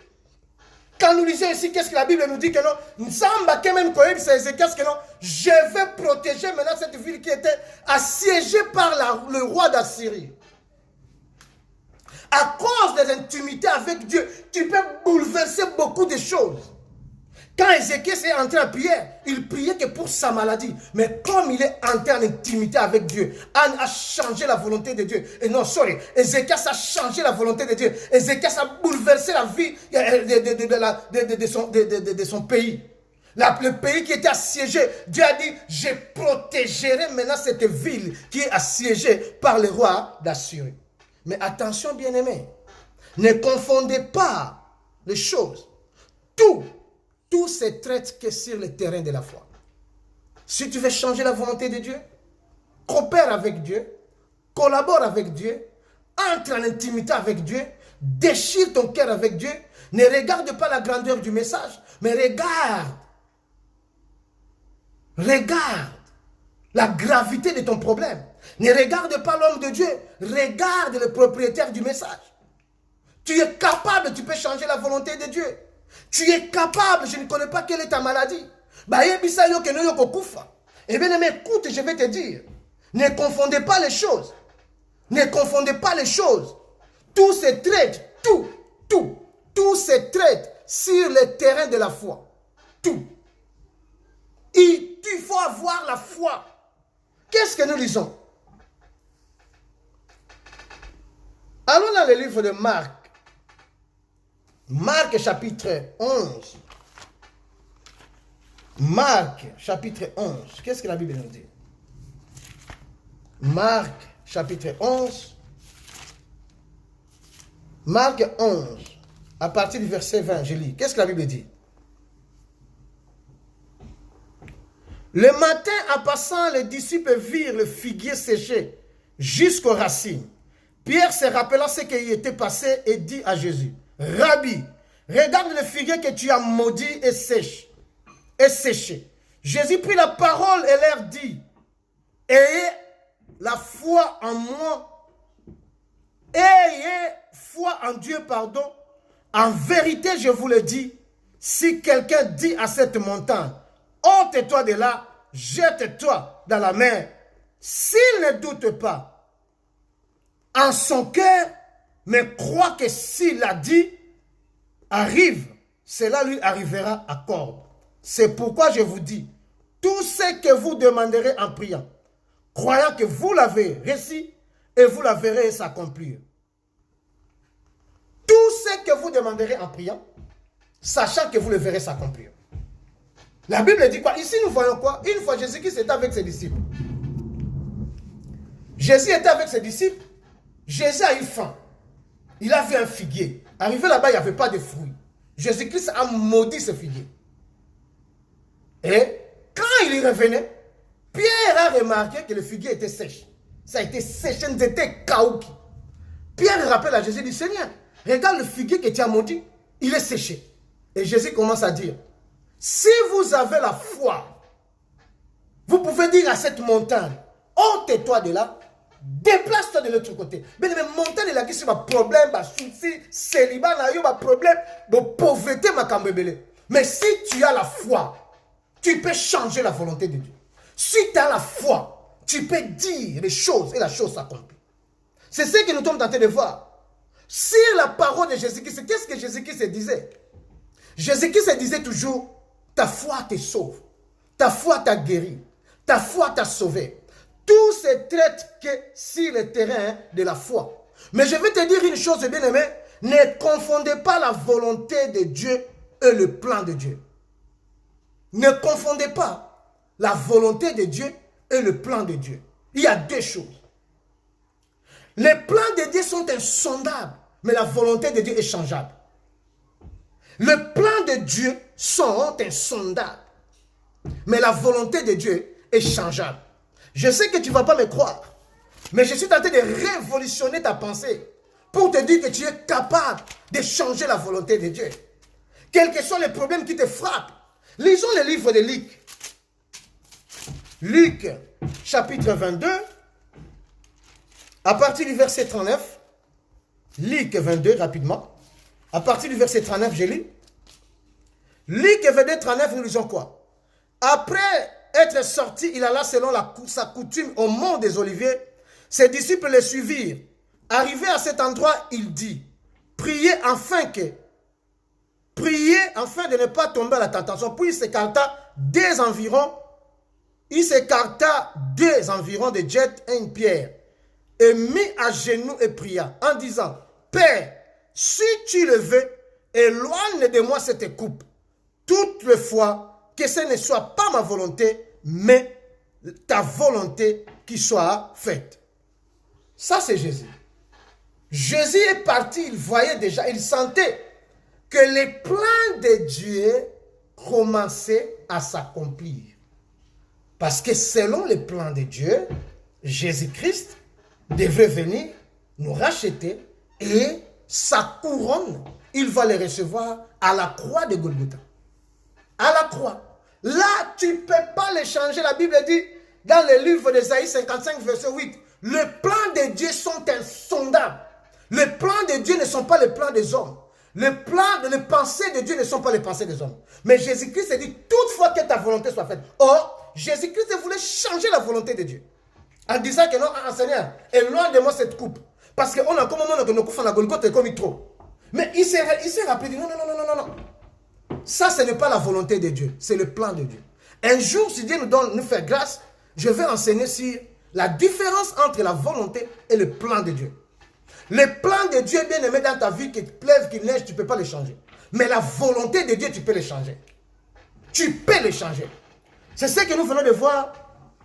Quand nous lisons ici, qu'est-ce que la Bible nous dit que non? Nzamba quand même c'est Ézéchias que non, je vais protéger maintenant cette ville qui était assiégée par le roi d'Assyrie. À cause des intimités avec Dieu, tu peux bouleverser beaucoup de choses. Quand Ézéchias est entré en prière, il priait que pour sa maladie. Mais comme il est entré en intimité avec Dieu, Anne a changé la volonté de Dieu. Et non, sorry, Ézéchias a changé la volonté de Dieu. Ézéchias a bouleversé la vie de son pays. Le pays qui était assiégé, Dieu a dit, je protégerai maintenant cette ville qui est assiégée par le roi d'Assyrie. Mais attention bien-aimés, ne confondez pas les choses. Tout se traite que sur le terrain de la foi. Si tu veux changer la volonté de Dieu, coopère avec Dieu, collabore avec Dieu, entre en intimité avec Dieu, déchire ton cœur avec Dieu, ne regarde pas la grandeur du message, mais regarde la gravité de ton problème. Ne regarde pas l'homme de Dieu, regarde le propriétaire du message. Tu es capable, tu peux changer la volonté de Dieu. Tu es capable, je ne connais pas quelle est ta maladie. Eh bien, écoute, je vais te dire, ne confondez pas les choses. Ne confondez pas les choses. Tout se traite, tout se traite sur le terrain de la foi. Tout. Il faut avoir la foi. Qu'est-ce que nous lisons? Allons dans le livre de Marc. Marc chapitre 11. Marc chapitre 11. Qu'est-ce que la Bible nous dit? Marc chapitre 11. Marc 11. À partir du verset 20, je lis. Qu'est-ce que la Bible dit? Le matin, en passant, les disciples virent le figuier séché jusqu'aux racines. Pierre se rappela ce qui était passé et dit à Jésus, Rabbi, regarde le figuier que tu as maudit et séché. Jésus prit la parole et leur dit, ayez la foi en moi Ayez foi en Dieu, pardon. En vérité, je vous le dis, si quelqu'un dit à cette montagne, ôte-toi de là, jette-toi dans la mer, s'il ne doute pas en son cœur, mais croit que s'il a dit, arrive, cela lui arrivera à corde. C'est pourquoi je vous dis, tout ce que vous demanderez en priant, croyant que vous l'avez reçu, et vous la verrez s'accomplir. Tout ce que vous demanderez en priant, sachant que vous le verrez s'accomplir. La Bible dit quoi? Ici, nous voyons quoi? Une fois, Jésus-Christ était avec ses disciples. Jésus était avec ses disciples. Jésus a eu faim. Il a vu un figuier. Arrivé là-bas, il n'y avait pas de fruits. Jésus-Christ a maudit ce figuier. Et quand il y revenait, Pierre a remarqué que le figuier était sèche. Ça a été séché, c'était caouki. Pierre rappelle à Jésus, il dit, Seigneur, regarde le figuier que tu as maudit, il est séché. Et Jésus commence à dire, si vous avez la foi, vous pouvez dire à cette montagne, ôte-toi de là, déplace-toi de l'autre côté. Mais la montagne, il a dit, c'est un problème, un souci, célibat, un problème de pauvreté, mais si tu as la foi, tu peux changer la volonté de Dieu. Si tu as la foi, tu peux dire les choses et la chose s'accomplit. C'est ce que nous sommes tentés de voir. Si la parole de Jésus-Christ, qu'est-ce que Jésus-Christ disait? Jésus-Christ disait toujours, ta foi te sauve. Ta foi t'a guéri. Ta foi t'a sauvé. Tout se traite que sur le terrain de la foi. Mais je vais te dire une chose, bien-aimé, ne confondez pas la volonté de Dieu et le plan de Dieu. Ne confondez pas la volonté de Dieu et le plan de Dieu. Il y a deux choses. Les plans de Dieu sont insondables, mais la volonté de Dieu est changeable. Le plan de Dieu sont insondables, mais la volonté de Dieu est changeable. Je sais que tu ne vas pas me croire, mais je suis tenté de révolutionner ta pensée pour te dire que tu es capable de changer la volonté de Dieu. Quels que soient les problèmes qui te frappent, lisons le livre de Luc. Luc, chapitre 22, à partir du verset 39, Luc 22, rapidement, à partir du verset 39, j'ai lu. Luc 22, 39, nous lisons quoi? Après être sorti, il alla selon sa coutume au mont des Oliviers. Ses disciples le suivirent. Arrivé à cet endroit, il dit, priez afin de ne pas tomber à la tentation. Puis il s'écarta des environs de jet et une pierre, et mit à genoux et pria, en disant, Père, si tu le veux, éloigne de moi cette coupe. Toutefois, que ce ne soit pas ma volonté, mais ta volonté qui soit faite. Ça, c'est Jésus. Jésus est parti, il voyait déjà, il sentait que les plans de Dieu commençaient à s'accomplir. Parce que selon les plans de Dieu, Jésus-Christ devait venir nous racheter et sa couronne, il va les recevoir à la croix de Golgotha. À la croix. Là, tu ne peux pas les changer. La Bible dit dans le livre d'Ésaïe 55, verset 8, les plans de Dieu sont insondables. Les plans de Dieu ne sont pas les plans des hommes. Les pensées de Dieu ne sont pas les pensées des hommes. Mais Jésus-Christ dit, toutefois que ta volonté soit faite. Or, Jésus-Christ voulait changer la volonté de Dieu. En disant que non, Seigneur, éloigne de moi cette coupe. Parce qu'on a comme un moment que nous coupons la Golgotha comme il trop. Mais il s'est rappelé, dit non. Ça, ce n'est pas la volonté de Dieu, c'est le plan de Dieu. Un jour, si Dieu nous fait grâce, je vais enseigner sur la différence entre la volonté et le plan de Dieu. Le plan de Dieu, bien aimé dans ta vie, qu'il pleuve, qu'il neige, tu ne peux pas le changer. Mais la volonté de Dieu, tu peux le changer. Tu peux le changer. C'est ce que nous venons de voir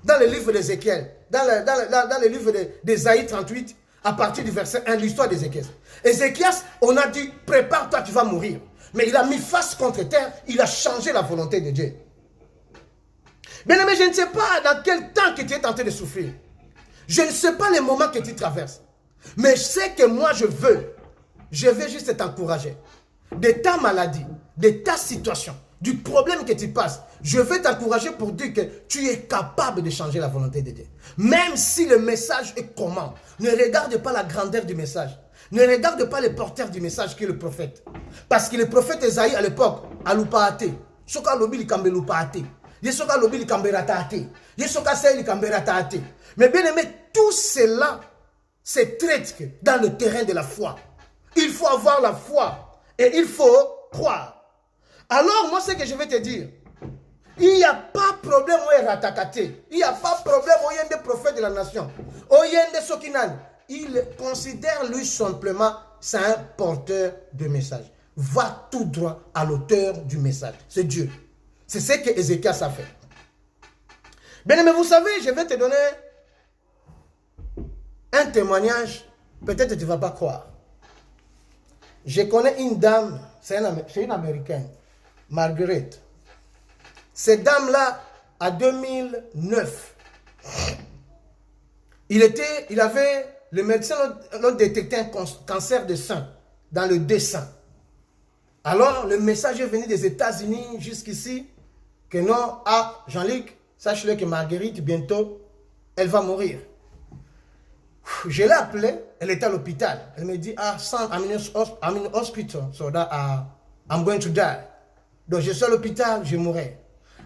dans le livre d'Ézéchiel, dans le livre d'Ésaïe 38, à partir du verset 1, l'histoire d'Ézéchiel. Ézéchias, on a dit, prépare-toi, tu vas mourir. Mais il a mis face contre terre, il a changé la volonté de Dieu. Bien aimé, je ne sais pas dans quel temps que tu es tenté de souffrir. Je ne sais pas les moments que tu traverses. Mais je sais que moi je veux juste t'encourager. De ta maladie, de ta situation, du problème que tu passes, je vais t'encourager pour dire que tu es capable de changer la volonté de Dieu. Même si le message est comment, ne regarde pas la grandeur du message. Ne regarde pas le porteur du message qui est le prophète. Parce que le prophète Esaïe à l'époque, a l'oupaate. Soka lobi li kambe l'oupaate. Yesoka lobi li kambe ratate. Yesoka sei li kambe ratate. Mais bien aimé, tout cela se traite dans le terrain de la foi. Il faut avoir la foi et il faut croire. Alors, moi, ce que je vais te dire, il n'y a pas de problème où il ratakate. Il n'y a pas de problème où il y a des prophètes de la nation. Où il y a des sokinan. Il considère lui simplement, c'est un porteur de message. Va tout droit à l'auteur du message. C'est Dieu. C'est ce que Ézéchias a fait. Bien, mais vous savez, je vais te donner un témoignage. Peut-être que tu ne vas pas croire. Je connais une dame, c'est une Américaine, Margaret. Cette dame-là, en 2009, il avait, le médecin l'a détecté un cancer de sein, dans le deux seins. Alors, le message est venu des États-Unis jusqu'ici, que non, ah, Jean-Luc, sache-le que Marguerite, bientôt, elle va mourir. Je l'ai appelée, elle était à l'hôpital. Elle me dit, ah, son, I'm in hospital, so that I'm going to die. Donc, je suis à l'hôpital, je mourrai.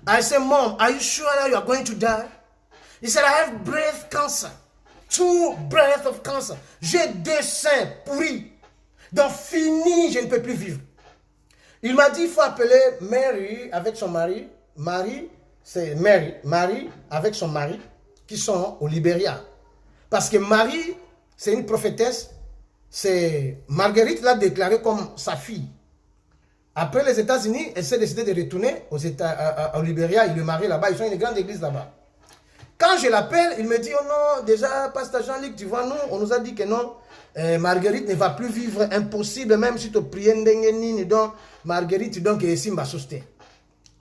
I said, Mom, are you sure that you are going to die? He said, I have breast cancer. 2 breaths of cancer. J'ai 2 seins pourris. Donc, fini, je ne peux plus vivre. Il m'a dit, il faut appeler Mary avec son mari. C'est Mary avec son mari, qui sont au Libéria. Parce que Marie, c'est une prophétesse. C'est Marguerite l'a déclarée comme sa fille. Après les États-Unis, elle s'est décidée de retourner au Libéria. Il est marié là-bas. Ils ont une grande église là-bas. Quand je l'appelle, il me dit, oh non, déjà, pasteur Jean-Luc, tu vois, nous, on nous a dit que non, Marguerite ne va plus vivre, impossible, même si tu pries, donc, Marguerite, donc, et Simba Sousté.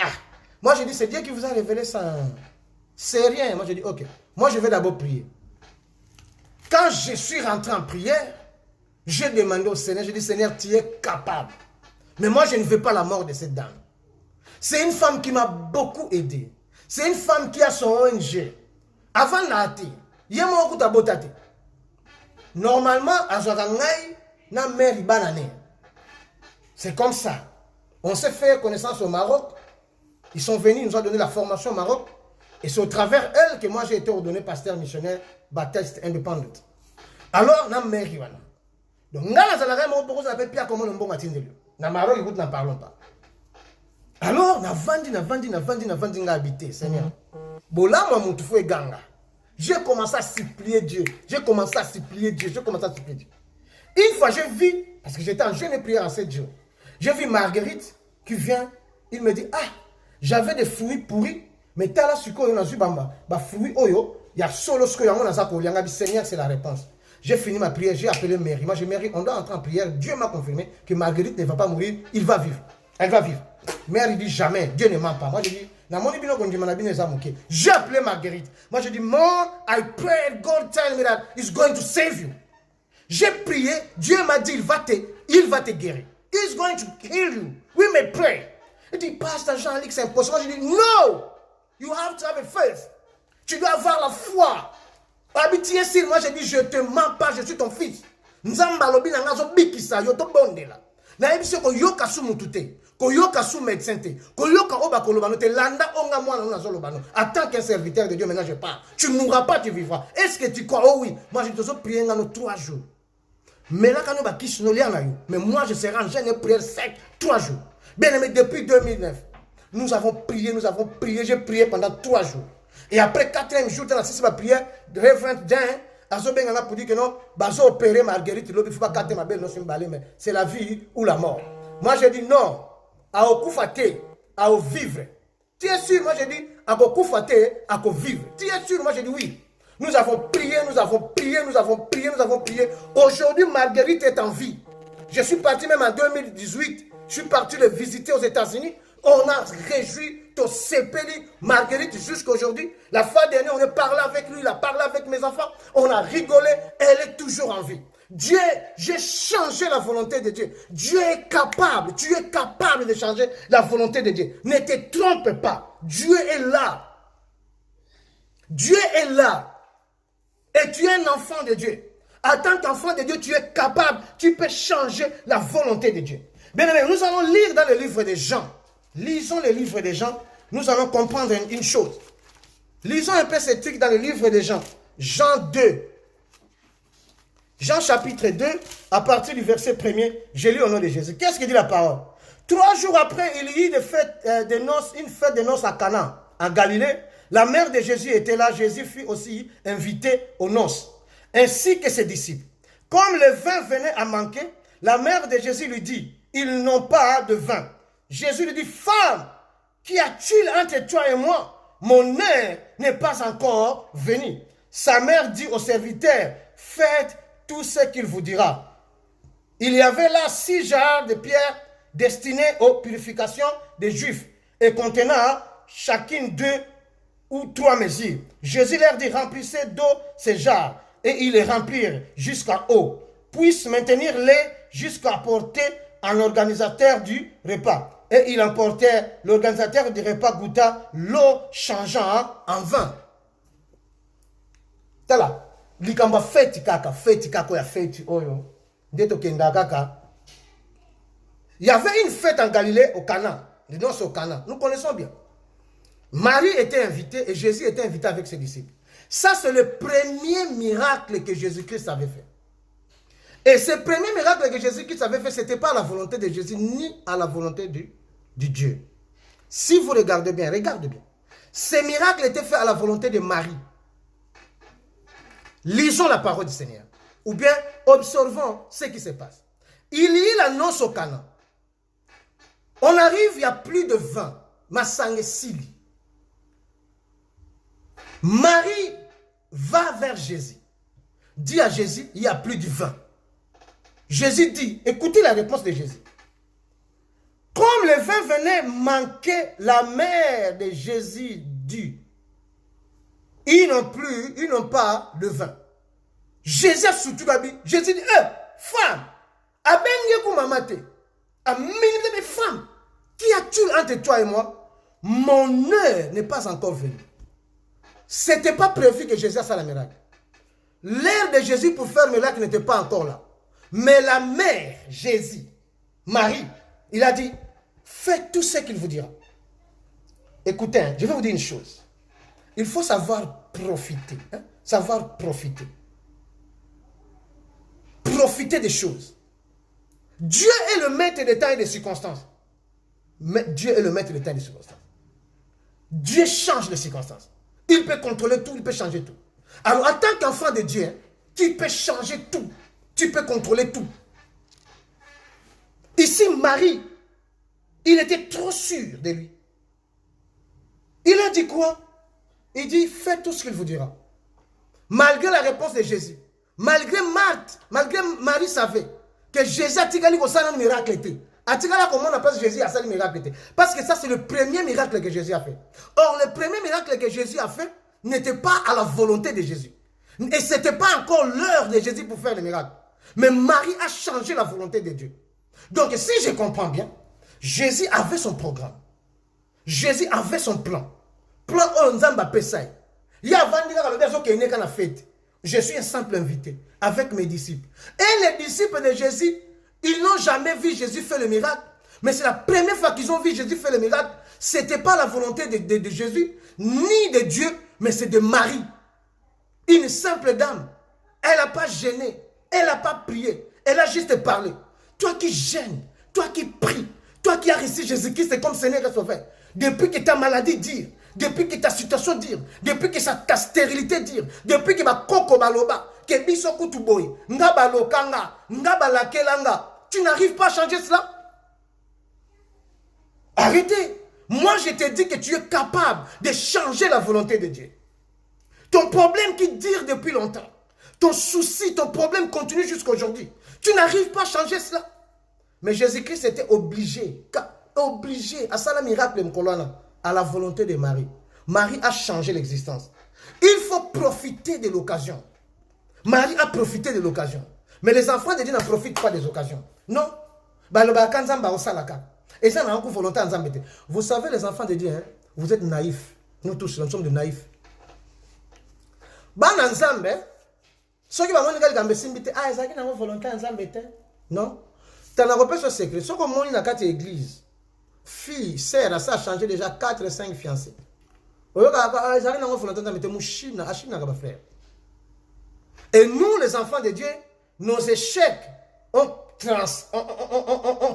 Ah, moi, je dis, c'est Dieu qui vous a révélé ça. C'est rien. Moi, je dis, ok, moi, je vais d'abord prier. Quand je suis rentré en prière, j'ai demandé au Seigneur, je dis, Seigneur, tu es capable. Mais moi, je ne veux pas la mort de cette dame. C'est une femme qui m'a beaucoup aidé. C'est une femme qui a son ONG. Avant Nati, il y a mon coup botate. Normalement, à Zogangaï, na mère banane. C'est comme ça. On s'est fait connaissance au Maroc. Ils sont venus, ils nous ont donné la formation au Maroc. Et c'est au travers elle que moi j'ai été ordonné pasteur missionnaire Baptiste indépendant. Alors, na mère wana. Donc, ngala zalaka mo boko za pe pia comme le mbonga tindelo. Na Maroc, écoute, n'en parlons pas. Alors, na vandi nga habité, Seigneur. Bolama mutufu e ganga. J'ai commencé à supplier Dieu. Une fois, j'ai vu, parce que j'étais en jeûne et prière en 7 jours, j'ai vu Marguerite qui vient, il me dit, ah, j'avais des fruits pourris, mais t'as là, suko, yon a zu bamba, bah, fruits oyo, il y a solo ce que yon a zako, yon a dit, Seigneur, c'est la réponse. J'ai fini ma prière, j'ai appelé Mary. Moi, je Mary, on doit entrer en prière. Dieu m'a confirmé que Marguerite ne va pas mourir, il va vivre. Elle va vivre. Mary dit jamais, Dieu ne ment pas. Moi, je dis, j'ai appelé Marguerite. Moi, je dis, Mom, I prayed, God tell me that he's going to save you. J'ai prié, Dieu m'a dit, il va te guérir. He's going to heal you. We may pray. Il dit, Pasteur Jean-Luc, c'est impossible. Moi, je dis, no, you have to have a faith. Tu dois avoir la foi. Habitié sur moi, je dis, je te mens pas, je suis ton fils. Nzamba lobi na ngazo bikisa yo to bondela. Na ebiso ko yoka su mutute, ko yoka su médecin te, ko yoka oba kolobano te landa onga mwana na zolobano. En tant qu'un serviteur de Dieu, maintenant je pars. Tu ne mourras pas, tu vivras. Est-ce que tu crois? Oh oui. Moi je te suis prié dans nos 3 jours. Mais là quand nous bakis no lia na yo, mais moi je serai en jeûne et prière sec 3 jours. Bien aimé, depuis 2009, nous avons prié, j'ai prié pendant 3 jours. Et après 4e jour, dans la 6e prière, le révérend Dan, Azobenga pour dire que non, bazo opérer Marguerite, il ne faut pas capter ma belle, non, mais c'est la vie ou la mort. Moi, je dis non, à okufate, à vivre. Tu es sûr? Moi, je dis à okufate, à vivre. Tu es sûr? Moi, je dis oui. Nous avons prié. Aujourd'hui, Marguerite est en vie. Je suis parti même en 2018. Je suis parti le visiter aux États-Unis. On a réjoui Tosepeli, Marguerite jusqu'à aujourd'hui. La fois dernière, on a parlé avec lui, il a parlé avec mes enfants. On a rigolé. Elle est toujours en vie. J'ai changé la volonté de Dieu. Dieu est capable, tu es capable de changer la volonté de Dieu. Ne te trompe pas, Dieu est là. Dieu est là. Et tu es un enfant de Dieu. En tant qu'enfant de Dieu, tu es capable, tu peux changer la volonté de Dieu. Bien aimé, nous allons lire dans le livre de Jean. Lisons le livre de Jean, nous allons comprendre une chose. Lisons un peu ces trucs dans le livre de Jean. Jean 2. Jean chapitre 2, à partir du verset 1er, je lis au nom de Jésus. Qu'est-ce que dit la parole? 3 jours après, il y eut une fête de noces à Cana, en Galilée. La mère de Jésus était là. Jésus fut aussi invité aux noces, ainsi que ses disciples. Comme le vin venait à manquer, la mère de Jésus lui dit, ils n'ont pas de vin. Jésus lui dit, femme, qu'y a-t-il entre toi et moi? Mon heure n'est pas encore venue. Sa mère dit aux serviteurs, faites tout ce qu'il vous dira. Il y avait là 6 jarres de pierre destinés aux purifications des Juifs et contenant chacune 2 ou 3 mesures. Jésus leur dit, remplissez d'eau ces jarres, et ils les remplirent jusqu'à haut, puissent maintenir-les jusqu'à porter un organisateur du repas. Et il emportait, l'organisateur du repas goûta l'eau changeant en vin. Tala, likamba feti kaka ya feti oyo. Ndeto kenda kaka. Il y avait une fête en Galilée au Cana, les noces au Cana. Nous connaissons bien. Marie était invitée et Jésus était invité avec ses disciples. Ça, c'est le premier miracle que Jésus-Christ avait fait. Et ce premier miracle que Jésus-Christ avait fait, ce n'était pas à la volonté de Jésus, ni à la volonté du Dieu. Si vous regardez bien, regardez bien. Ce miracle était fait à la volonté de Marie. Lisons la parole du Seigneur. Ou bien observons ce qui se passe. Il y a la noce au Cana. On arrive, il n'y a plus de vin. Masange Sili. Marie va vers Jésus. Dit à Jésus, il n'y a plus de vin. Jésus dit, écoutez la réponse de Jésus. Comme le vin venait manquer, la mère de Jésus dit, ils n'ont pas de vin. Jésus a soutenu la Bible. Jésus dit, femme, femme, qu'y a-t-il entre toi et moi? Mon heure n'est pas encore venue. Ce n'était pas prévu que Jésus fasse le miracle. L'heure de Jésus pour faire le miracle n'était pas encore là. Mais la mère, Jésus, Marie, il a dit, faites tout ce qu'il vous dira. Écoutez, je vais vous dire une chose. Il faut savoir profiter. Savoir profiter. Profiter des choses. Dieu est le maître des temps et des circonstances. Mais Dieu est le maître des temps et des circonstances. Dieu change les circonstances. Il peut contrôler tout, il peut changer tout. Alors, en tant qu'enfant de Dieu, tu peux changer tout. Tu peux contrôler tout. Ici, Marie, il était trop sûr de lui. Il a dit quoi? Il dit, faites tout ce qu'il vous dira. Malgré la réponse de Jésus, malgré Marthe, malgré Marie savait que Jésus a tiré un miracle. Comment on appelle Jésus à ça le miracle? Parce que ça, c'est le premier miracle que Jésus a fait. Or, le premier miracle que Jésus a fait n'était pas à la volonté de Jésus. Et ce n'était pas encore l'heure de Jésus pour faire le miracle. Mais Marie a changé la volonté de Dieu. Donc, si je comprends bien, Jésus avait son programme. Jésus avait son plan. Plan Onzamba Pesai. Je suis un simple invité avec mes disciples. Et les disciples de Jésus, ils n'ont jamais vu Jésus faire le miracle. Mais c'est la première fois qu'ils ont vu Jésus faire le miracle. Ce n'était pas la volonté de Jésus, ni de Dieu, mais c'est de Marie. Une simple dame. Elle n'a pas gêné. Elle n'a pas prié. Elle a juste parlé. Toi qui gênes, toi qui pries, toi qui as reçu Jésus-Christ comme Seigneur et Sauveur, depuis que ta maladie dure, depuis que ta situation dure, depuis que ta stérilité dure, depuis que ma koko baloba, que biso kutuboy, nga balokanga, nga balakelanga, tu n'arrives pas à changer cela? Arrêtez. Moi, je te dis que tu es capable de changer la volonté de Dieu. Ton problème qui dure depuis longtemps, ton souci, ton problème continue jusqu'à aujourd'hui. Tu n'arrives pas à changer cela. Mais Jésus-Christ était obligé à ça le miracle à la volonté de Marie. Marie a changé l'existence. Il faut profiter de l'occasion. Marie a profité de l'occasion. Mais les enfants de Dieu n'en profitent pas des occasions. Non. Et ça, on a volonté. Vous savez, les enfants de Dieu, hein, vous êtes naïfs. Nous tous, nous sommes des naïfs. Ban ensemble, ceux qui vont dire ah, ils ont volonté ensemble. Non. Tu as repéré ce secret. Ceux qui ont dans quatre églises, fille, sœur, ça a changé déjà 4 et 5 fiancés. Et nous, les enfants de Dieu, nos échecs ont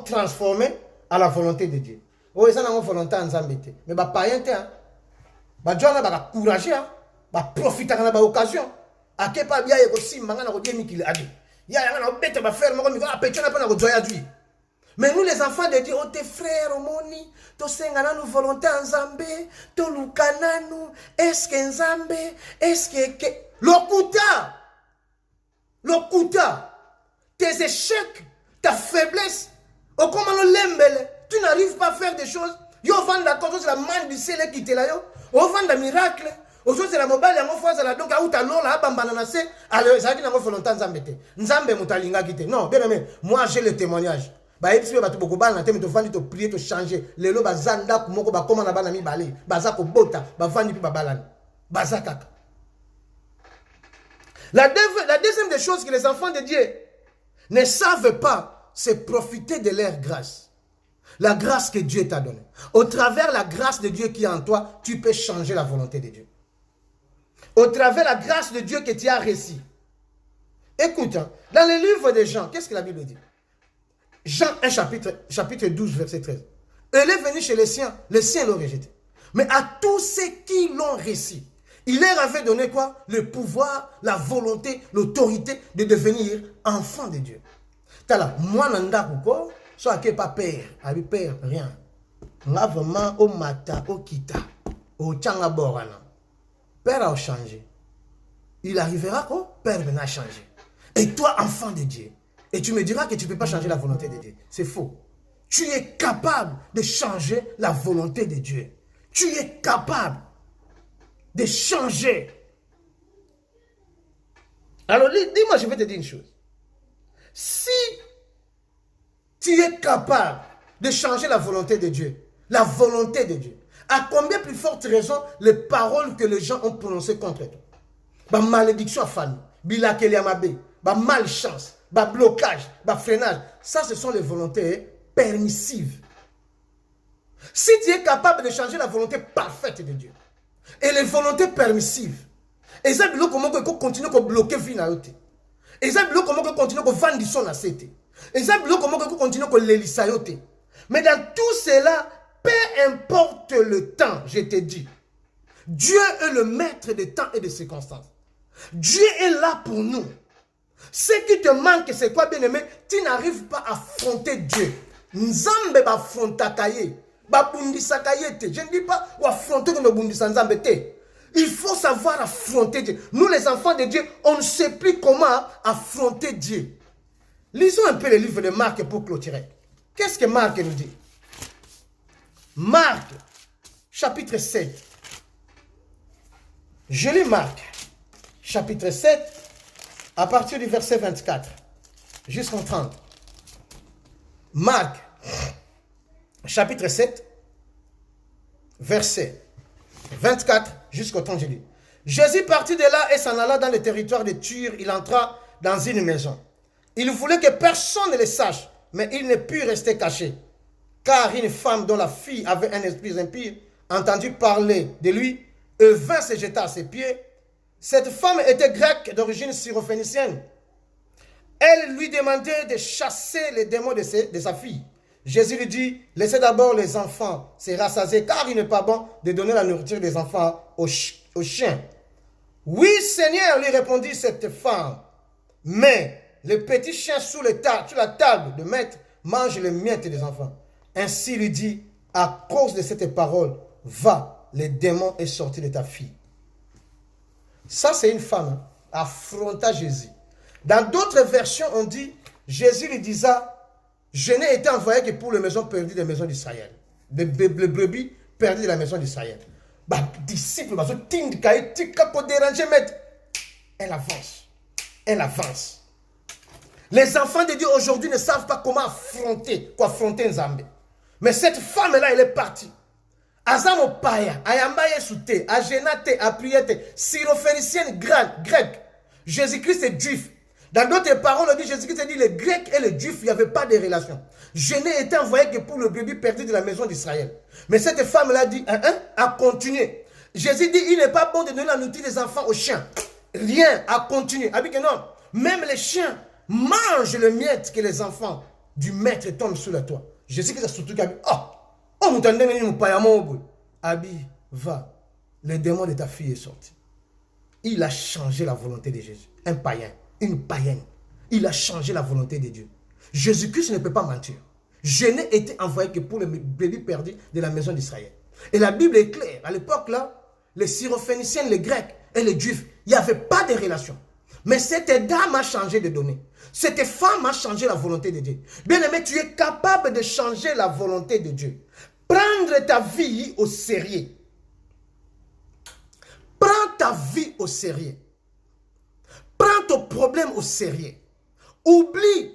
transformé à la volonté de Dieu. Oh, ils ont volonté ensemble. Mais les païens, ils ont courageux, ils profitent de l'occasion. À quel point bien aussi, ils ont dit qu'il a dit. Il y a un bête à faire, mais nous, les enfants de Dieu, oh, tes frères, moni, to sengana nous volonté en Zambé, to lukana nous, est-ce que Nzambe, est-ce que. L'okuta, tes échecs, ta faiblesse, oh, comment nous l'aimons, tu n'arrives pas à faire des choses. Yo, vend d'accord, c'est la main du ciel qui te l'a yo, oh, vend des miracles. Aujourd'hui, c'est la mobile, il y a fois, c'est la donc, à l'eau, là, bambananase, alors, ça dit, n'a pas volonté en Zambé. Nzambe, mutalinga, qui te. Non, bien aimé, moi, j'ai le témoignage. Ba epsi ba to bokoba na teme to vandi to prier to changer lelo bazanda ko moko ba koma na bana mi balé baza ko bota ba vandi pi ba balani baza kaka. La deuxième des choses que les enfants de Dieu ne savent pas, c'est profiter de leur grâce. La grâce que Dieu t'a donnée. Au travers la grâce de Dieu qui est en toi, tu peux changer la volonté de Dieu. Au travers la grâce de Dieu que tu as reçue. Écoute, hein, dans le livre de Jean, qu'est-ce que la Bible dit? Jean 1 chapitre 12 verset 13. Elle est venue chez les siens l'ont rejeté. Mais à tous ceux qui l'ont reçu, il leur avait donné quoi? Le pouvoir, la volonté, l'autorité de devenir enfants de Dieu. Tala, moi nanda kuko, soit que pas père, avec père, rien. Nga vraiment au mata, au kita, au tchanga borana. Père a changé. Il arrivera quoi? Père a changé. Et toi, enfant de Dieu, et tu me diras que tu ne peux pas changer la volonté de Dieu. C'est faux. Tu es capable de changer la volonté de Dieu. Tu es capable de changer. Alors, dis-moi, je vais te dire une chose. Si tu es capable de changer la volonté de Dieu, à combien plus forte raison les paroles que les gens ont prononcées contre toi? Ba malédiction à famille, bilakeli amabe, ba malchance, bah blocage, bah freinage, ça ce sont les volontés permissives. Si tu es capable de changer la volonté parfaite de Dieu et les volontés permissives, et ça veut dire comment on continue à bloquer vie na yote. Et ça veut dire comment on continue à vendre son assiette. Et ça veut dire comment on continue à l'élisa yote. Mais dans tout cela, peu importe le temps, je te dis, Dieu est le maître des temps et des circonstances. Dieu est là pour nous. Ce qui te manque, c'est quoi, bien-aimé? Tu n'arrives pas à affronter Dieu. Nzambe ba frontakaye, ba bundisakaye te. Je ne dis pas ou affronter comme bundisa nzambe te. Il faut savoir affronter Dieu. Nous, les enfants de Dieu, on ne sait plus comment affronter Dieu. Lisons un peu le livre de Marc pour clôturer. Qu'est-ce que Marc nous dit? Marc, chapitre 7. Je lis Marc, chapitre 7. À partir du verset 24 jusqu'au 30. Marc, chapitre 7, verset 24 jusqu'au 30, je lis. Jésus partit de là et s'en alla dans le territoire de Tyr. Il entra dans une maison. Il voulait que personne ne le sache, mais il ne put rester caché. Car une femme dont la fille avait un esprit impie entendu parler de lui et vint se jeter à ses pieds. Cette femme était grecque d'origine syrophénicienne. Elle lui demandait de chasser les démons de sa fille. Jésus lui dit, laissez d'abord les enfants se rassasier, car il n'est pas bon de donner la nourriture des enfants aux chiens. Oui, Seigneur, lui répondit cette femme, mais les petits chiens sur la table de maître mangent les miettes des enfants. Ainsi lui dit, à cause de cette parole, va, le démon est sorti de ta fille. Ça, c'est une femme affronta Jésus. Dans d'autres versions, on dit, Jésus lui disait, je n'ai été envoyé que pour les maisons perdues des maisons d'Israël. Les brebis perdues de la maison d'Israël. Disciples, elle avance. Elle avance. Les enfants de Dieu aujourd'hui ne savent pas comment affronter Nzambe. Mais cette femme-là, elle est partie. Azamo Paya, Ayambaye Soute, Agenate, Apriete, syrophénicienne grecque. Jésus-Christ est juif. Dans d'autres paroles, on dit Jésus-Christ dit les Grecs et les Juifs, il n'y avait pas de relation. Je n'ai été envoyé que pour le bébé perdu de la maison d'Israël. Mais cette femme-là dit, a continué. Jésus dit, il n'est pas bon de donner la nourriture des enfants aux chiens. Rien, à continuer. Ah oui que non, même les chiens mangent le miette que les enfants du maître tombent sur le toit. Jésus-Christ a surtout dit, oh, vous entendez, nous payons. Abi, va, le démon de ta fille est sorti. Il a changé la volonté de Jésus. Un païen. Une païenne. Il a changé la volonté de Dieu. Jésus-Christ ne peut pas mentir. Je n'ai été envoyé que pour le bébé perdu de la maison d'Israël. Et la Bible est claire. À l'époque là, les syrophéniciens, les Grecs et les Juifs, il n'y avait pas de relation. Mais cette dame a changé de données. Cette femme a changé la volonté de Dieu. Bien aimé, tu es capable de changer la volonté de Dieu. Prendre ta vie au sérieux. Prends ta vie au sérieux. Prends ton problème au sérieux. Oublie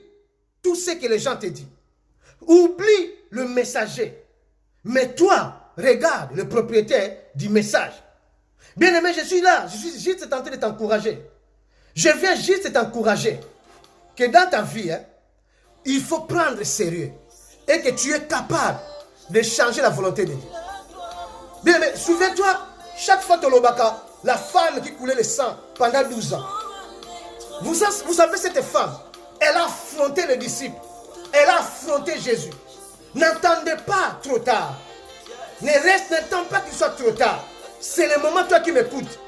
tout ce que les gens te disent. Oublie le messager. Mais toi, regarde le propriétaire du message. Bien aimé, je suis là. Je suis juste en train de t'encourager. Je viens juste t'encourager. Que dans ta vie, il faut prendre sérieux. Et que tu es capable de changer la volonté de Dieu. Bien aimé, souviens-toi, chaque fois Tolobaka, la femme qui coulait le sang pendant 12 ans. Vous savez, cette femme, elle a affronté les disciples. Elle a affronté Jésus. N'attendez pas trop tard. N'attends pas qu'il soit trop tard. C'est le moment, toi qui m'écoutes.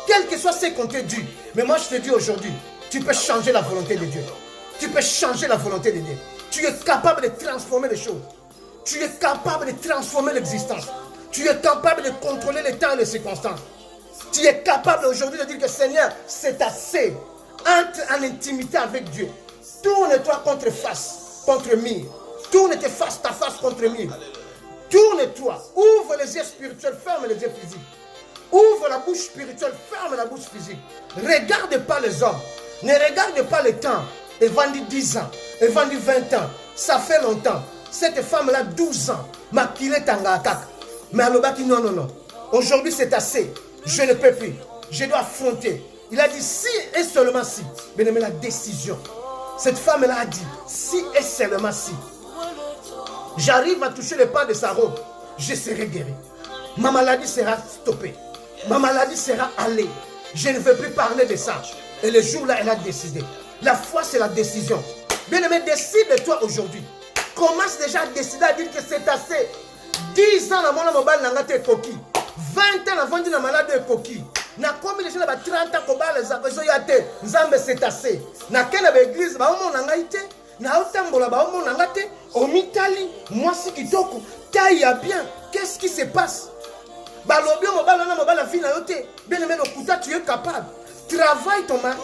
Quel que soit ce qu'on te dit. Mais moi, je te dis aujourd'hui, tu peux changer la volonté de Dieu. Tu peux changer la volonté de Dieu. Tu es capable de transformer les choses. Tu es capable de transformer l'existence. Tu es capable de contrôler les temps et les circonstances. Tu es capable aujourd'hui de dire que Seigneur, c'est assez. Entre en intimité avec Dieu. Tourne-toi contre mur. Tourne-toi ta face contre mur. Tourne-toi. Ouvre les yeux spirituels, ferme les yeux physiques. Ouvre la bouche spirituelle, ferme la bouche physique. Regarde pas les hommes. Ne regarde pas le temps. Elle vendit 10 ans. Elle vendit 20 ans. Ça fait longtemps. Cette femme-là, 12 ans. Makile Tangakak. Mais Alobaki, non. Aujourd'hui, c'est assez. Je ne peux plus. Je dois affronter. Il a dit si et seulement si. Bien aimé, la décision. Cette femme-là a dit si et seulement si. J'arrive à toucher le pas de sa robe. Je serai guéri. Ma maladie sera stoppée. Ma maladie sera allée. Je ne veux plus parler de ça. Et le jour-là, elle a décidé. La foi, c'est la décision. Bien aimé, décide-toi aujourd'hui. Commence déjà à décider à dire que c'est assez. 10 ans avant la mobile n'a pas été coquille. 20 ans avant la malade de coquille. Na komi les gens na 30 ans koba les abezo yate nzambe c'est assez na kena ba église ba omo na ngaite na otambola ba omo na ngate au mitali moi si kitoko taille bien qu'est-ce qui se passe ba lobio mobala na mobala fille na yote bien aimé le kuta tu es capable travaille ton mari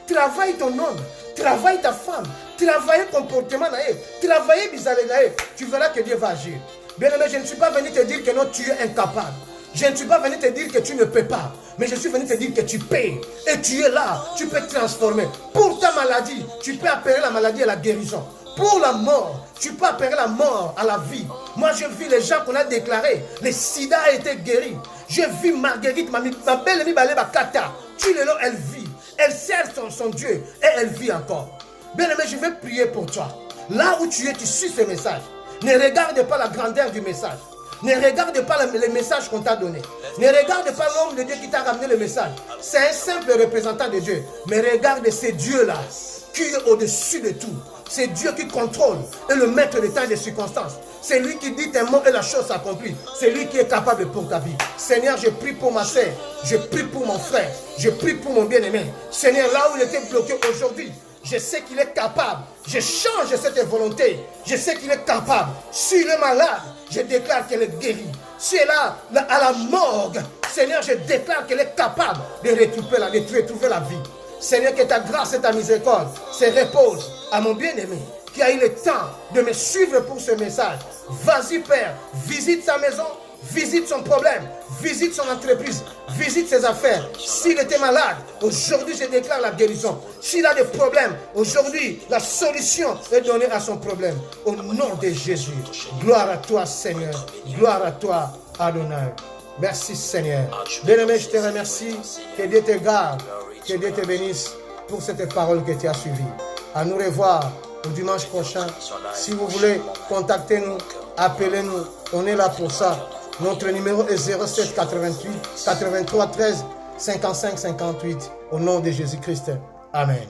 travaille ton homme travaille ta femme travaille comportement na travaille bizarre na tu verras que Dieu va agir. Bien aimé, je ne suis pas venu te dire que non tu es incapable. Je ne suis pas venu te dire que tu ne peux pas, mais je suis venu te dire que tu peux. Et tu es là, tu peux transformer. Pour ta maladie, tu peux appeler la maladie à la guérison. Pour la mort, tu peux appeler la mort à la vie. Moi, je vis les gens qu'on a déclarés. Le sida a été guéri. Je vis Marguerite, ma belle-amie Baleba Kata. Tu le long, elle vit. Elle sert son Dieu et elle vit encore. Bien aimé, je vais prier pour toi. Là où tu es, tu suis ce message. Ne regarde pas la grandeur du message. Ne regarde pas le message qu'on t'a donné. Ne regarde pas l'homme de Dieu qui t'a ramené le message. C'est un simple représentant de Dieu. Mais regarde ce Dieu-là qui est au-dessus de tout. C'est Dieu qui contrôle et le maître des temps et des circonstances. C'est lui qui dit un mot et la chose s'accomplit. C'est lui qui est capable pour ta vie. Seigneur, je prie pour ma sœur. Je prie pour mon frère. Je prie pour mon bien-aimé. Seigneur, là où il était bloqué aujourd'hui, je sais qu'il est capable. Je change cette volonté. Je sais qu'il est capable. S'il est malade, je déclare qu'elle est guérie. Si elle est à la morgue, Seigneur, je déclare qu'elle est capable de retrouver la vie. Seigneur, que ta grâce et ta miséricorde se reposent à mon bien-aimé qui a eu le temps de me suivre pour ce message. Vas-y, Père, visite sa maison, visite son problème, visite son entreprise, visite ses affaires. S'il était malade, aujourd'hui je déclare la guérison. S'il a des problèmes, aujourd'hui la solution est donnée à son problème. Au nom de Jésus, gloire à toi Seigneur, gloire à toi Adonai. Merci Seigneur. Bien-aimé, je te remercie. Que Dieu te garde, que Dieu te bénisse pour cette parole que tu as suivie. À nous revoir au dimanche prochain. Si vous voulez, contactez-nous, appelez-nous. On est là pour ça. Notre numéro est 07 88 83 13 55 58. Au nom de Jésus-Christ. Amen.